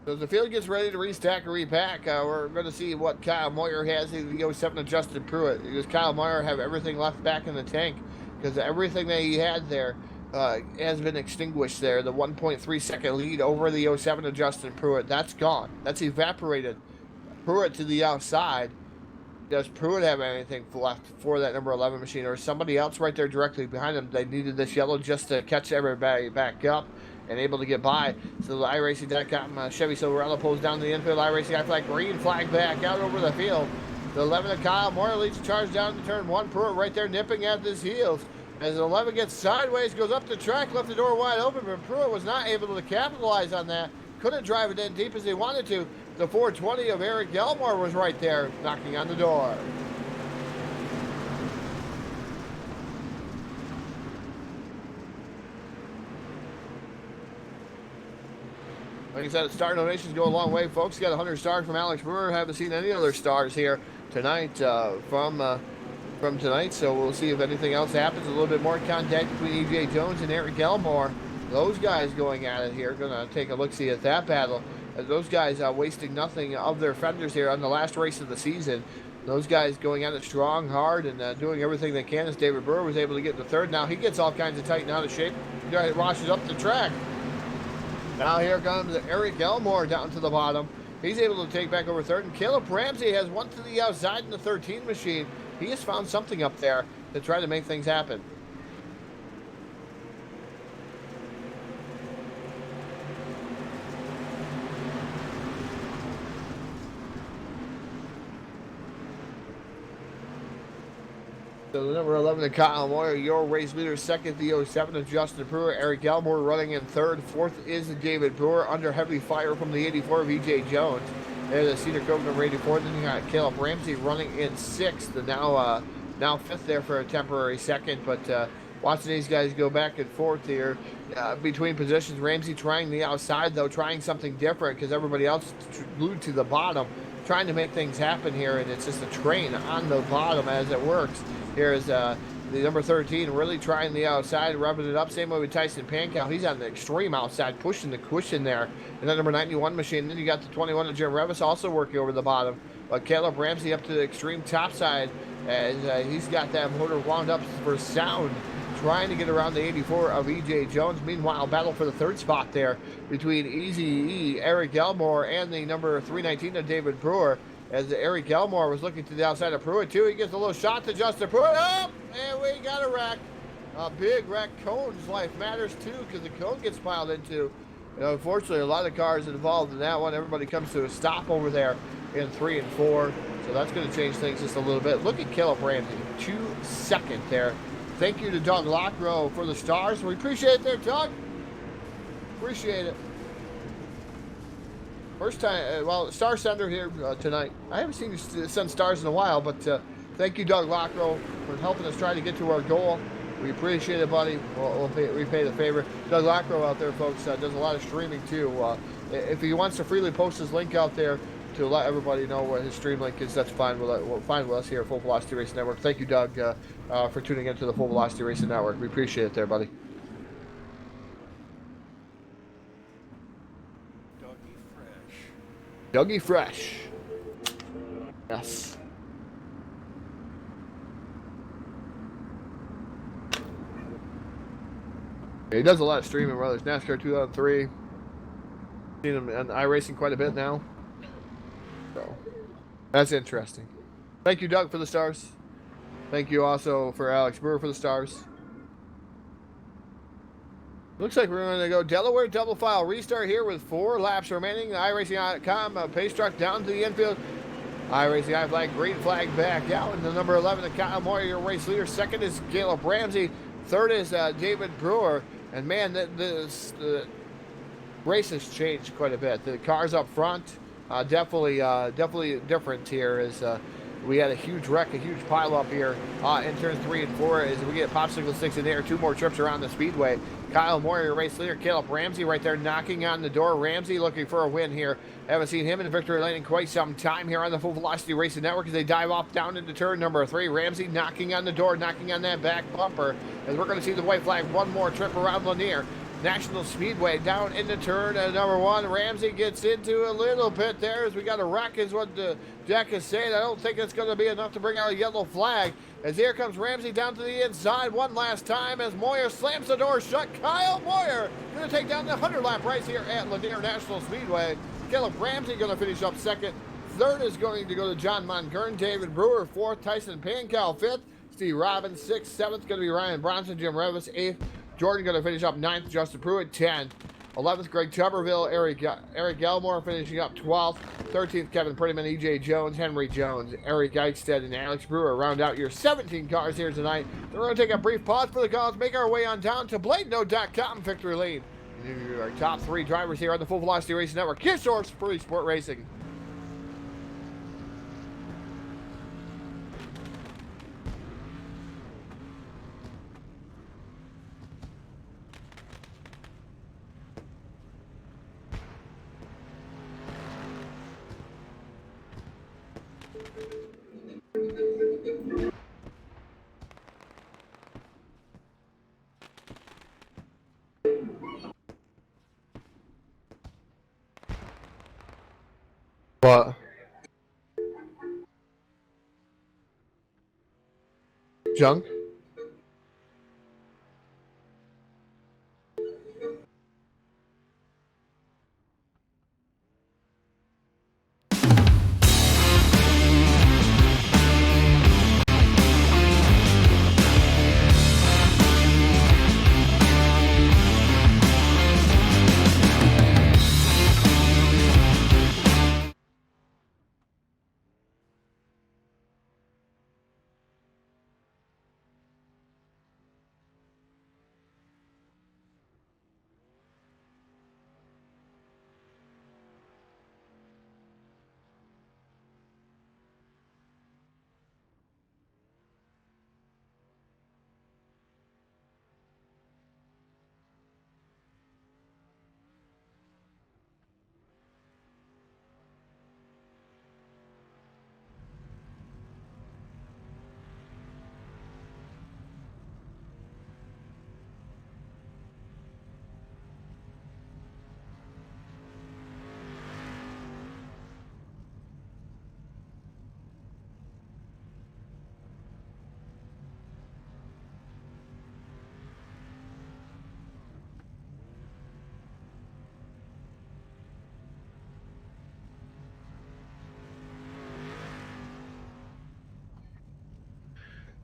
So as the field gets ready to restack and repack, we're going to see what Kyle Moyer has in the 07 of Justin Pruitt. Does Kyle Moyer have everything left back in the tank? Because everything that he had there has been extinguished there. The 1.3 second lead over the 07 of Justin Pruitt, that's gone. That's evaporated. Pruitt to the outside. Does Pruitt have anything left for that number 11 machine, or somebody else right there directly behind him? They needed this yellow just to catch everybody back up and able to get by. So the iRacing.com Chevy Silverado pulls down the infield. iRacing flag green, flag back out over the field. The 11 of Kyle Moore leads the charge down to turn 1. Pruitt right there nipping at his heels. As the 11 gets sideways, goes up the track, left the door wide open, but Pruitt was not able to capitalize on that. Couldn't drive it in deep as he wanted to. The 420 of Eric Gelmore was right there, knocking on the door. Like I said, star donations go a long way, folks. Got 100 stars from Alex Brewer. Haven't seen any other stars here tonight from tonight, so we'll see if anything else happens. A little bit more contact between E.J. Jones and Eric Elmore. Those guys going at it here. Going to take a look-see at that battle. As those guys wasting nothing of their fenders here on the last race of the season. Those guys going at it strong, hard, and doing everything they can as David Brewer was able to get to third. Now he gets all kinds of tight and out of shape. The guy washes up the track. Now here comes Eric Elmore down to the bottom. He's able to take back over third. And Caleb Ramsey has one to the outside in the 13 machine. He has found something up there to try to make things happen. So the number 11 of Kyle Moyer, your race leader. Second, the 07 of Justin Brewer. Eric Elmore running in third. Fourth is David Brewer under heavy fire from the 84 of E.J. Jones. There's the Cedar Cove number 84. Then you got Caleb Ramsey running in sixth. And now fifth there for a temporary second. But watching these guys go back and forth here between positions. Ramsey trying the outside, though, trying something different because everybody else is glued to the bottom. Trying to make things happen here, and it's just a train on the bottom as it works. Here is the number 13 really trying the outside, rubbing it up. Same way with Tyson Pankow. He's on the extreme outside, pushing the cushion there. And then number 91 machine. Then you got the 21 of Jim Revis also working over the bottom. But Caleb Ramsey up to the extreme top side, and he's got that motor wound up for sound, trying to get around the 84 of E.J. Jones. Meanwhile, battle for the third spot there between Easy E, Eric Elmore, and the number 319 of David Brewer. As Eric Elmore was looking to the outside of Pruitt, too. He gets a little shot to Justin Pruitt. Oh, and we got a wreck. A big wreck. Cone's life matters, too, because the cone gets piled into. Unfortunately, a lot of cars involved in that one. Everybody comes to a stop over there in 3 and 4. So that's going to change things just a little bit. Look at Caleb Ramsey. 2-second there. Thank you to Doug Lockrow for the stars. We appreciate it there, Doug. Appreciate it. First time, star sender here tonight. I haven't seen you send stars in a while, but thank you, Doug Lockrow, for helping us try to get to our goal. We appreciate it, buddy. We'll repay the favor. Doug Lockrow out there, folks, does a lot of streaming, too. If he wants to freely post his link out there to let everybody know what his stream link is, that's fine with us here at Full Velocity Racing Network. Thank you, Doug, for tuning into the Full Velocity Racing Network. We appreciate it there, buddy. Dougie Fresh. Yes. He does a lot of streaming, whether it's NASCAR 2003. Seen him on iRacing quite a bit now. So, that's interesting. Thank you, Doug, for the stars. Thank you also for Alex Brewer for the stars. Looks like we're going to go Delaware double file restart here with 4 laps remaining. iRacing.com pace truck down to the infield. iRacing flag, green flag back out. And the number 11, the Kyle Moyer, your race leader. Second is Caleb Ramsey. Third is David Brewer. And man, the race has changed quite a bit. The cars up front Definitely different here as we had a huge wreck, a huge pile up here in turns 3 and 4 as we get popsicle sticks in there. 2 more trips around the speedway. Kyle Moore, your race leader. Caleb Ramsey right there knocking on the door. Ramsey looking for a win here. Haven't seen him in victory lane in quite some time here on the Full Velocity Racing Network as they dive off down into turn number 3. Ramsey knocking on the door, knocking on that back bumper as we're going to see the white flag one more trip around Lanier National Speedway down into turn number 1. Ramsey gets into a little bit there as we got a wreck is what Jack is saying. I don't think it's going to be enough to bring out a yellow flag as here comes Ramsey down to the inside one last time as Moyer slams the door shut. Kyle Moyer going to take down the 100-lap race here at Lanier National Speedway. Caleb Ramsey going to finish up second. Third is going to go to John Monkern. David Brewer fourth. Tyson Pankow fifth. Steve Robbins sixth. Seventh going to be Ryan Bronson. Jim Revis eighth. Jordan going to finish up 9th, Justin Pruitt 10th, 11th Greg Tuberville, Eric Elmore finishing up 12th, 13th Kevin Prettyman, EJ Jones, Henry Jones, Eric Eichstead, and Alex Brewer round out your 17 cars here tonight. We're going to take a brief pause for the calls, make our way on down to BladeNote.com victory lane. Our top 3 drivers here on the Full Velocity Racing Network. Your source for sport racing. What? Junk?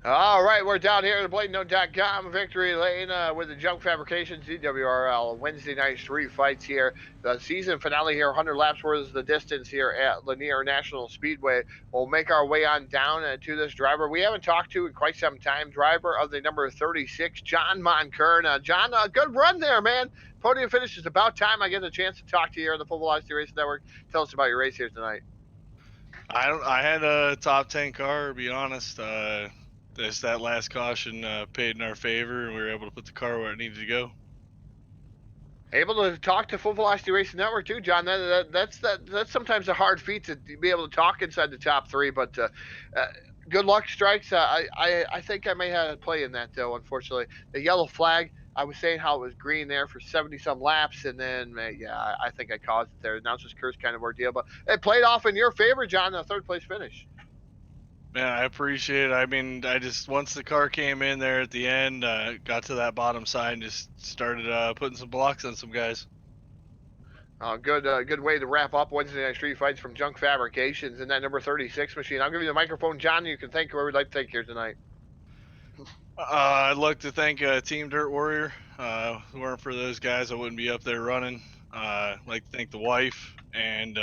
All right, we're down here at the BladeNote.com victory lane with the Junk Fabrications DWRL Wednesday night street fights here. The season finale here, 100 laps worth the distance here at Lanier National Speedway. We'll make our way on down to this driver we haven't talked to in quite some time. Driver of the number 36, John Monkern. John, good run there, man. Podium finish is about time I get a chance to talk to you here on the Full Velocity Racing Network. Tell us about your race here tonight. I had a top 10 car, to be honest. That last caution paid in our favor, and we were able to put the car where it needed to go. Able to talk to Full Velocity Racing Network too, John. That's sometimes a hard feat to be able to talk inside the top 3. But good luck, Strikes. I think I may have a play in that though. Unfortunately, the yellow flag. I was saying how it was green there for 70-some laps, and then I think I caused it there. Announcer's curse kind of ordeal, but it played off in your favor, John. A 3rd place finish. Man, I appreciate it. I mean, once the car came in there at the end, got to that bottom side and just started putting some blocks on some guys. Good way to wrap up Wednesday night street fights from Junk Fabrications and that number 36 machine. I'll give you the microphone, John. You can thank whoever you'd like to thank here tonight. I'd like to thank Team Dirt Warrior. If it weren't for those guys, I wouldn't be up there running. I'd like to thank the wife and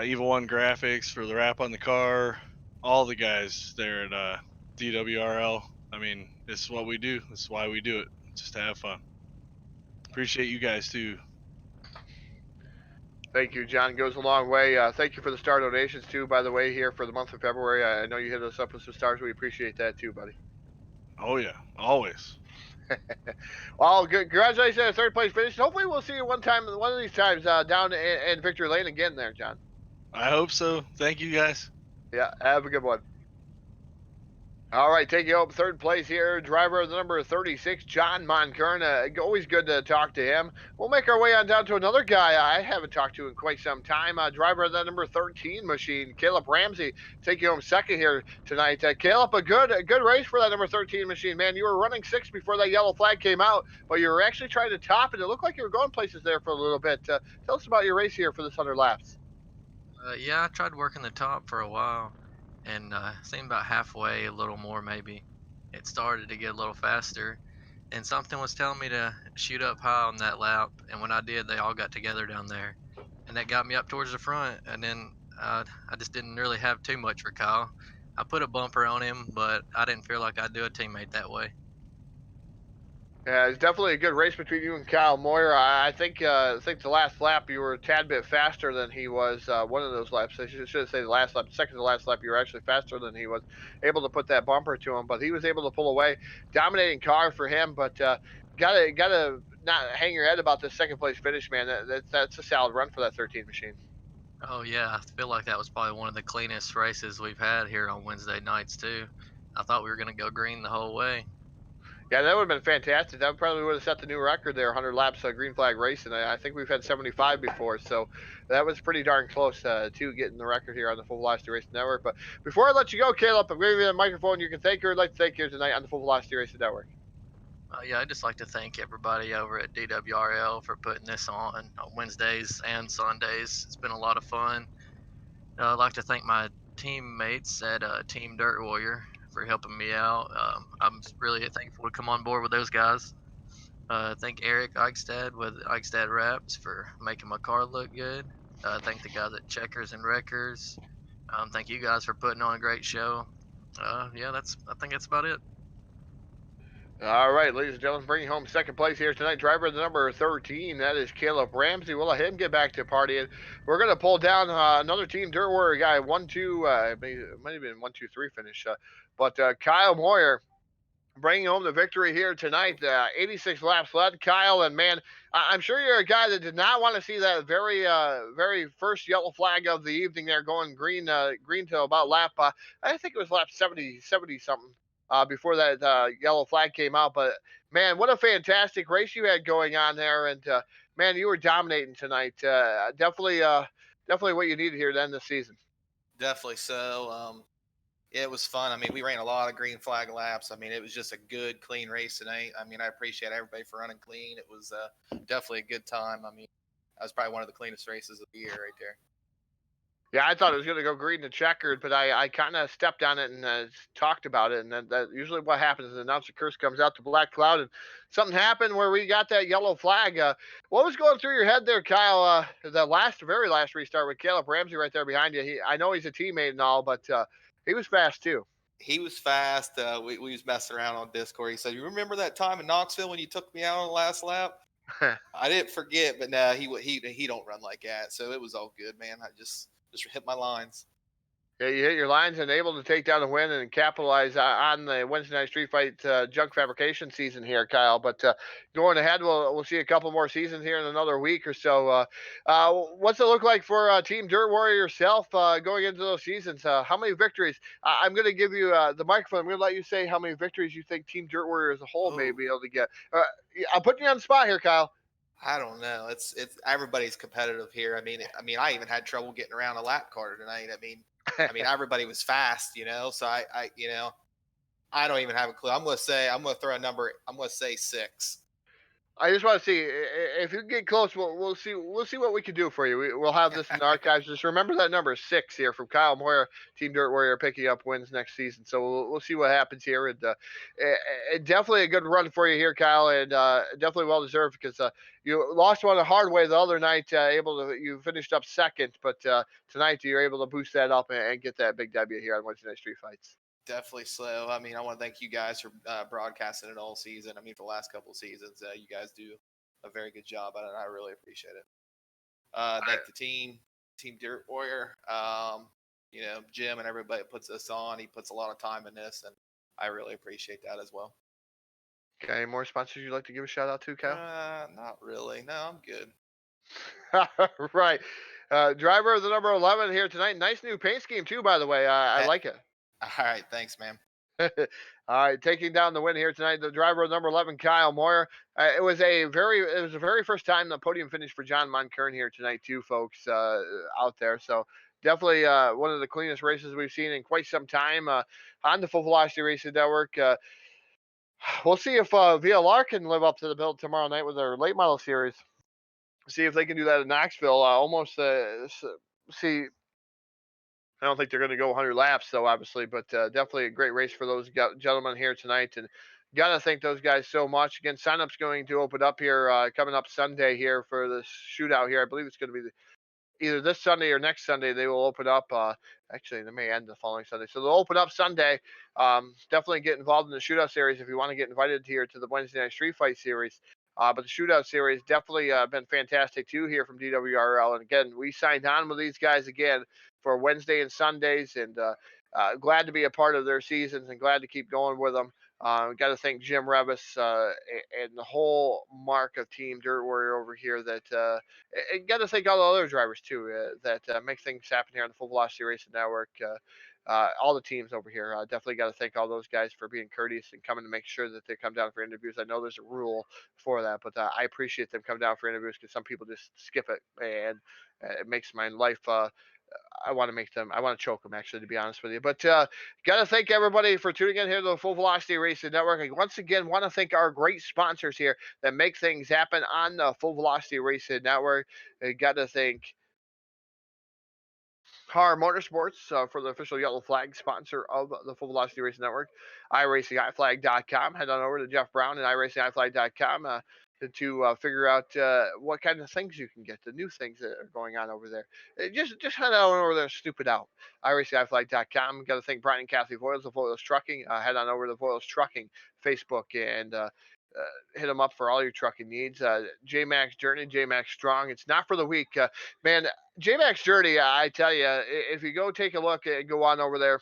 Evil One Graphics for the wrap on the car. All the guys there at DWRL. I mean, this is what we do. This is why we do it, just to have fun. Appreciate you guys too. Thank you, John. Goes a long way. Thank you for the star donations too, by the way, here for the month of February. I know you hit us up with some stars. We appreciate that too, buddy. Oh yeah, always. Well, good. Congratulations on a third place finish. Hopefully, we'll see you one of these times down in Victory Lane again, there, John. I hope so. Thank you guys. Yeah, have a good one. All right, taking home third place here, driver of the number 36, John Moncurn. Always good to talk to him. We'll make our way on down to another guy I haven't talked to in quite some time. Driver of the number 13 machine, Caleb Ramsey, taking home second here tonight. Caleb, a good race for that number 13 machine, man. You were running sixth before that yellow flag came out, but you were actually trying to top it. It looked like you were going places there for a little bit. Tell us about your race here for this 100 laps. Yeah, I tried working the top for a while, and seemed about halfway, a little more maybe. It started to get a little faster, and something was telling me to shoot up high on that lap. And when I did, they all got together down there, and that got me up towards the front. And then I just didn't really have too much for Kyle. I put a bumper on him, but I didn't feel like I'd do a teammate that way. Yeah, it's definitely a good race between you and Kyle Moyer. I think the last lap you were a tad bit faster than he was. One of those laps, I should say the last lap, second to last lap, you were actually faster than he was. Able to put that bumper to him, but he was able to pull away. Dominating car for him, but gotta not hang your head about this second place finish, man. That's a solid run for that 13 machine. Oh yeah, I feel like that was probably one of the cleanest races we've had here on Wednesday nights too. I thought we were gonna go green the whole way. Yeah, that would have been fantastic. That probably would have set the new record there, 100 laps green flag racing. I think we've had 75 before, so that was pretty darn close to getting the record here on the Full Velocity Racing Network. But before I let you go, Caleb, I'm giving you the microphone. You can thank her. I'd like to thank you tonight on the Full Velocity Racing Network. Yeah, I'd just like to thank everybody over at DWRL for putting this on Wednesdays and Sundays. It's been a lot of fun. I'd like to thank my teammates at Team Dirt Warrior for helping me out. I'm really thankful to come on board with those guys. Thank Eric Eichstad with Eichstad Wraps for making my car look good. Thank the guys at Checkers and Wreckers. Thank you guys for putting on a great show. Yeah, I think that's about it. All right, ladies and gentlemen, bringing home second place here tonight, driver of the number 13. That is Caleb Ramsey. We'll let him get back to partying. We're going to pull down another Team Dirt Warrior guy, 1-2, might have been 1-2-3 finish. But Kyle Moyer bringing home the victory here tonight. 86 laps led, Kyle, and man, I'm sure you're a guy that did not want to see that very first yellow flag of the evening there going green to about lap. I think it was lap 70 something. Before that yellow flag came out, but man, what a fantastic race you had going on there, and man, you were dominating tonight. Definitely what you needed here to end the season. Definitely so. It was fun. I mean, we ran a lot of green flag laps. I mean, it was just a good, clean race tonight. I mean, I appreciate everybody for running clean. It was definitely a good time. I mean, that was probably one of the cleanest races of the year right there. Yeah, I thought it was going to go green and checkered, but I kind of stepped on it and talked about it, and that usually what happens is the announcer curse comes out to black cloud, and something happened where we got that yellow flag. What was going through your head there, Kyle? The very last restart with Caleb Ramsey right there behind you. I know he's a teammate and all, but he was fast too. He was fast. We was messing around on Discord. He said, "You remember that time in Knoxville when you took me out on the last lap?" I didn't forget, but no, he don't run like that. So it was all good, man. I just hit my lines. Yeah, you hit your lines and able to take down the win and capitalize on the Wednesday Night Street Fight junk fabrication season here, Kyle. But going ahead, we'll see a couple more seasons here in another week or so. What's it look like for Team Dirt Warrior yourself going into those seasons? How many victories? I'm going to give you the microphone. I'm going to let you say how many victories you think Team Dirt Warrior as a whole may be able to get. I'm putting you on the spot here, Kyle. I don't know. It's everybody's competitive here. I mean, I even had trouble getting around a lap car tonight. I mean, everybody was fast, So I don't even have a clue. I'm gonna throw a number. I'm gonna say 6. I just want to see if you get close. We'll see. We'll see what we can do for you. We'll have this in the archives. Just remember that number 6 here from Kyle Moyer, Team Dirt Warrior, picking up wins next season. So we'll see what happens here. And definitely a good run for you here, Kyle, and definitely well deserved because you lost one the hard way the other night. You finished up second, but tonight you're able to boost that up and get that big W here on Wednesday Night Street Fights. Definitely slow. I mean, I want to thank you guys for broadcasting it all season. I mean, for the last couple of seasons, you guys do a very good job, and I really appreciate it. Thank the Team Dirt Warrior. Jim and everybody puts this on. He puts a lot of time in this, and I really appreciate that as well. Got any more sponsors you'd like to give a shout out to, Kyle? Not really. No, I'm good. Right. Driver of the number 11 here tonight. Nice new paint scheme, too, by the way. I like it. All right. Thanks, man. All right, taking down the win here tonight, the driver of number 11, Kyle Moyer. It was the very first time the podium finish for John Monkern here tonight, too, folks, out there. So definitely one of the cleanest races we've seen in quite some time on the Full Velocity Racing Network. We'll see if VLR can live up to the bill tomorrow night with their late model series. See if they can do that in Knoxville. See. I don't think they're going to go 100 laps, though, obviously, but definitely a great race for those gentlemen here tonight. And got to thank those guys so much. Again, sign-up's going to open up here coming up Sunday here for the shootout here. I believe it's going to be either this Sunday or next Sunday. They will open up. Actually, they may end the following Sunday. So they'll open up Sunday. Definitely get involved in the shootout series if you want to get invited here to the Wednesday Night Street Fight series. But the shootout series definitely been fantastic, too, here from DWRL. And, again, we signed on with these guys again for Wednesday and Sundays, and glad to be a part of their seasons and glad to keep going with them. Got to thank Jim Revis and the whole mark of Team Dirt Warrior over here. And got to thank all the other drivers too that make things happen here on the Full Velocity Racing Network. All the teams over here. Definitely got to thank all those guys for being courteous and coming to make sure that they come down for interviews. I know there's a rule for that, but I appreciate them coming down for interviews because some people just skip it, and it makes my life. I want to choke them, actually, to be honest with you. But got to thank everybody for tuning in here to the Full Velocity Racing Network. And once again, want to thank our great sponsors here that make things happen on the Full Velocity Racing Network. Got to thank Car Motorsports for the official yellow flag sponsor of the Full Velocity Racing Network. iRacingIFlag.com. Head on over to Jeff Brown and iRacingIFlag.com to figure out what kind of things you can get, the new things that are going on over there. Just head on over there and snoop it out. iRacingIFlag.com. Got to thank Brian and Kathy Voiles of Voiles Trucking. Head on over to Voiles Trucking Facebook and hit them up for all your trucking needs. J-Max Journey, J-Max Strong. It's not for the weak. Man, J-Max Journey, I tell you, if you go take a look and go on over there,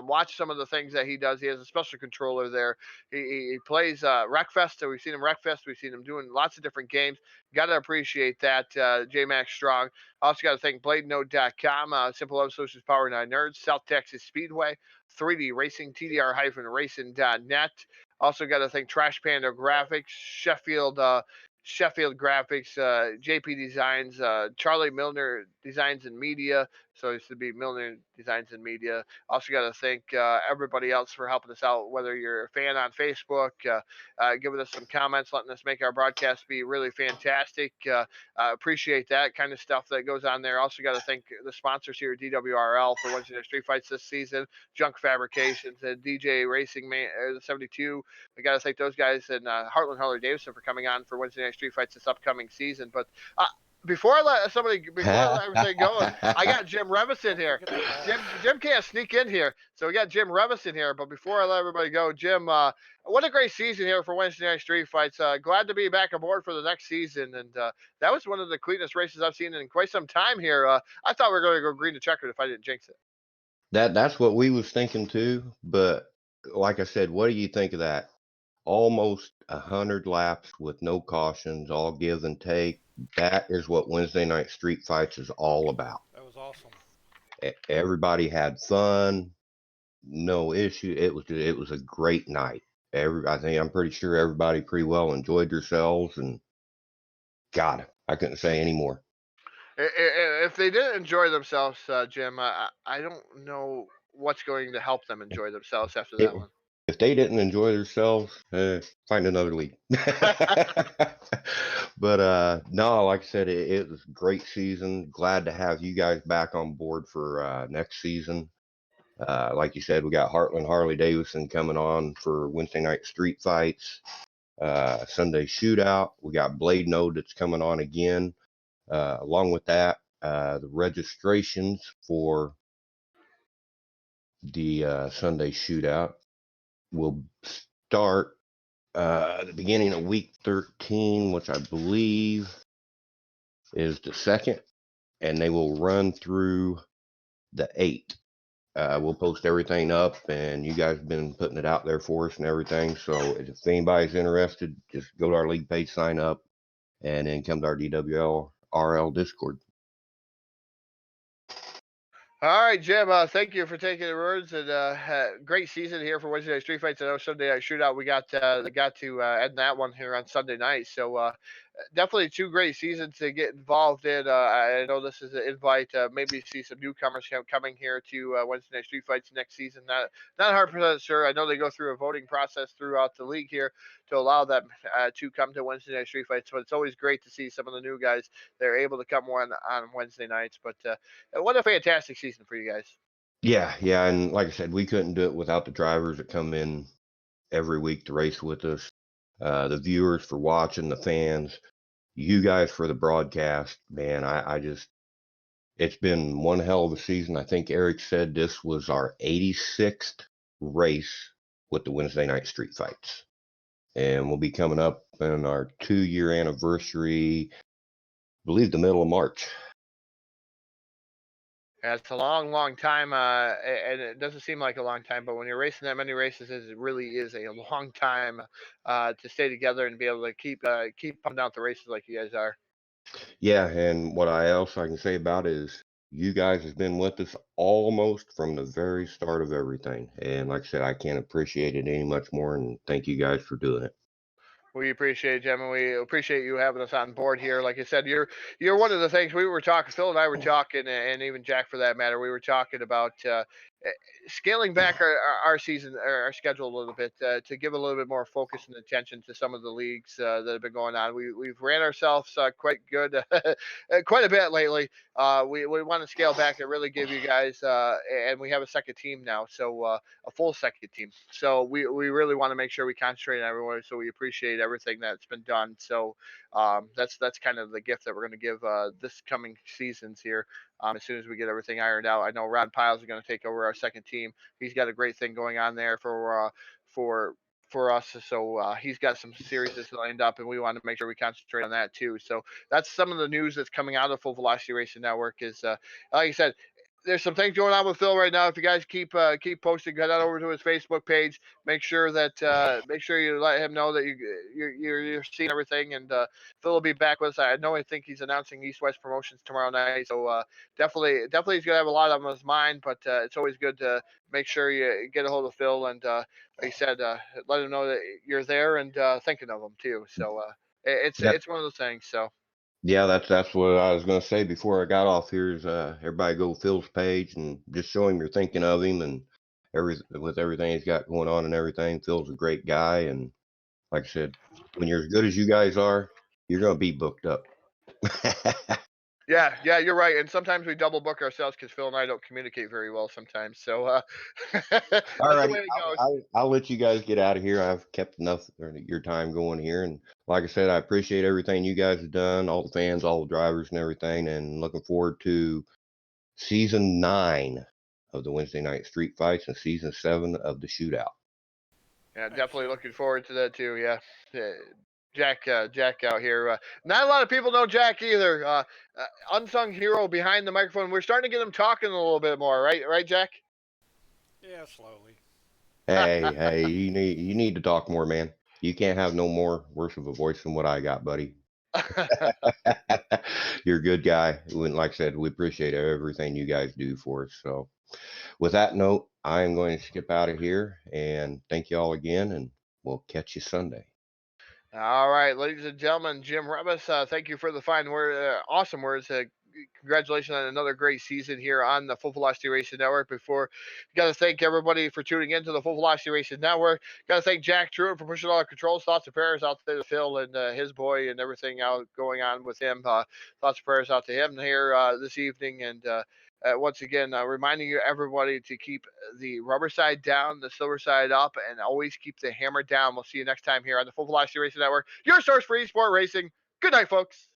watch some of the things that he does. He has a special controller there. He plays Wreckfest. So we've seen him Wreckfest. We've seen him doing lots of different games. Got to appreciate that, J-Max Strong. Also got to thank BladeNode.com, Simple Love Solutions Power 9 Nerds, South Texas Speedway, 3D Racing, TDR-Racing.net. Also got to thank Trash Panda Graphics, Sheffield Graphics, JP Designs, Charlie Milner Designs and Media. So it used to be Milner Designs and Media. Also got to thank everybody else for helping us out, whether you're a fan on Facebook, giving us some comments, letting us make our broadcast be really fantastic. Appreciate that kind of stuff that goes on there. Also got to thank the sponsors here at DWRL for Wednesday Night Street Fights this season, Junk Fabrications and DJ Racing 72. We got to thank those guys and Heartland Harley Davidson for coming on for Wednesday Night Street Fights this upcoming season. But before I let everything go, I got Jim Revis in here. Jim can't sneak in here, so we got Jim Revis in here. But before I let everybody go, Jim, what a great season here for Wednesday Night Street Fights. Glad to be back aboard for the next season, and that was one of the cleanest races I've seen in quite some time here. I thought we were going to go green to checkered if I didn't jinx it. That's what we was thinking too, but like I said, what do you think of that? Almost 100 laps with no cautions, all give and take. That is what Wednesday Night Street Fights is all about. That was awesome. Everybody had fun, no issue. It was a great night. I'm pretty sure everybody pretty well enjoyed themselves, and God, I couldn't say any more. If they didn't enjoy themselves, Jim, I don't know what's going to help them enjoy themselves after that one. If they didn't enjoy themselves, find another league. But no, like I said, it was a great season. Glad to have you guys back on board for next season. Like you said, we got Heartland Harley Davidson coming on for Wednesday Night Street Fights, Sunday Shootout. We got Blade Node that's coming on again. Along with that, the registrations for the Sunday Shootout will start at the beginning of week 13, which I believe is the 2nd, and they will run through the 8th. We'll post everything up, and you guys have been putting it out there for us and everything. So if anybody's interested, just go to our league page, sign up, and then come to our DWRL Discord. All right, Jim. Thank you for taking the words, and great season here for Wednesday Night Street Fights. I know Sunday Night Shootout we got to end that one here on Sunday night. So definitely two great seasons to get involved in. I know this is an invite. Maybe see some newcomers coming here to Wednesday Night Street Fights next season. Not 100% sure. I know they go through a voting process throughout the league here to allow them to come to Wednesday Night Street Fights. But it's always great to see some of the new guys they're able to come on Wednesday nights. But what a fantastic season for you guys. Yeah, and like I said, we couldn't do it without the drivers that come in every week to race with us, the viewers for watching, the fans, you guys for the broadcast. Man, I just, it's been one hell of a season. I think Eric said this was our 86th race with the Wednesday Night Street Fights, and we'll be coming up on our 2-year anniversary, I believe the middle of March. Yeah, it's a long, long time, and it doesn't seem like a long time, but when you're racing that many races, it really is a long time to stay together and be able to keep pumping out the races like you guys are. Yeah, and what I can say about it is you guys have been with us almost from the very start of everything. And like I said, I can't appreciate it any much more, and thank you guys for doing it. We appreciate it, Jim, and we appreciate you having us on board here. Like I said, you're one of the things we were talking. Phil and I were talking, and even Jack for that matter. We were talking about scaling back our season, or our schedule a little bit to give a little bit more focus and attention to some of the leagues that have been going on. We've ran ourselves quite good, quite a bit lately. We want to scale back and really give you guys, and we have a second team now, so a full second team. So we really want to make sure we concentrate on everyone. So we appreciate everything that's been done. So that's kind of the gift that we're going to give this coming seasons here. As soon as we get everything ironed out, I know Ron Piles is going to take over our second team. He's got a great thing going on there for us. So he's got some series that's lined up, and we want to make sure we concentrate on that too. So that's some of the news that's coming out of Full Velocity Racing Network. Is like I said, there's some things going on with Phil right now. If you guys keep posting, head on over to his Facebook page. Make sure you let him know that you're seeing everything. And Phil will be back with us. I think he's announcing East West Promotions tomorrow night. So definitely he's gonna have a lot on his mind. But it's always good to make sure you get a hold of Phil and like I said, let him know that you're there and thinking of him too. So it's one of those things. So. Yeah, that's what I was going to say before I got off here is everybody go to Phil's page and just show him you're thinking of him and with everything he's got going on and everything. Phil's a great guy, and like I said, when you're as good as you guys are, you're going to be booked up. Yeah, you're right. And sometimes we double book ourselves because Phil and I don't communicate very well sometimes. So that's All the right, way it goes. I'll let you guys get out of here. I've kept enough of your time going here, and like I said, I appreciate everything you guys have done, all the fans, all the drivers, and everything, and looking forward to season 9 of the Wednesday Night Street Fights and season 7 of the Shootout. Yeah, definitely looking forward to that too. Yeah. Jack out here. Not a lot of people know Jack either. Unsung hero behind the microphone. We're starting to get him talking a little bit more, right? Right, Jack? Yeah, slowly. Hey, you need to talk more, man. You can't have no more worse of a voice than what I got, buddy. You're a good guy. Like I said, we appreciate everything you guys do for us. So with that note, I am going to skip out of here and thank you all again, and we'll catch you Sunday. All right, ladies and gentlemen, Jim Rebus, thank you for the fine word, awesome words. Congratulations on another great season here on the Full Velocity Racing Network. Got to thank everybody for tuning into the Full Velocity Racing Network. Got to thank Jack Truitt for pushing all the controls. Thoughts and prayers out there to Phil and his boy and everything out going on with him. Thoughts and prayers out to him here this evening. And once again, reminding you everybody to keep the rubber side down, the silver side up, and always keep the hammer down. We'll see you next time here on the Full Velocity Racing Network, your source for esports racing. Good night, folks.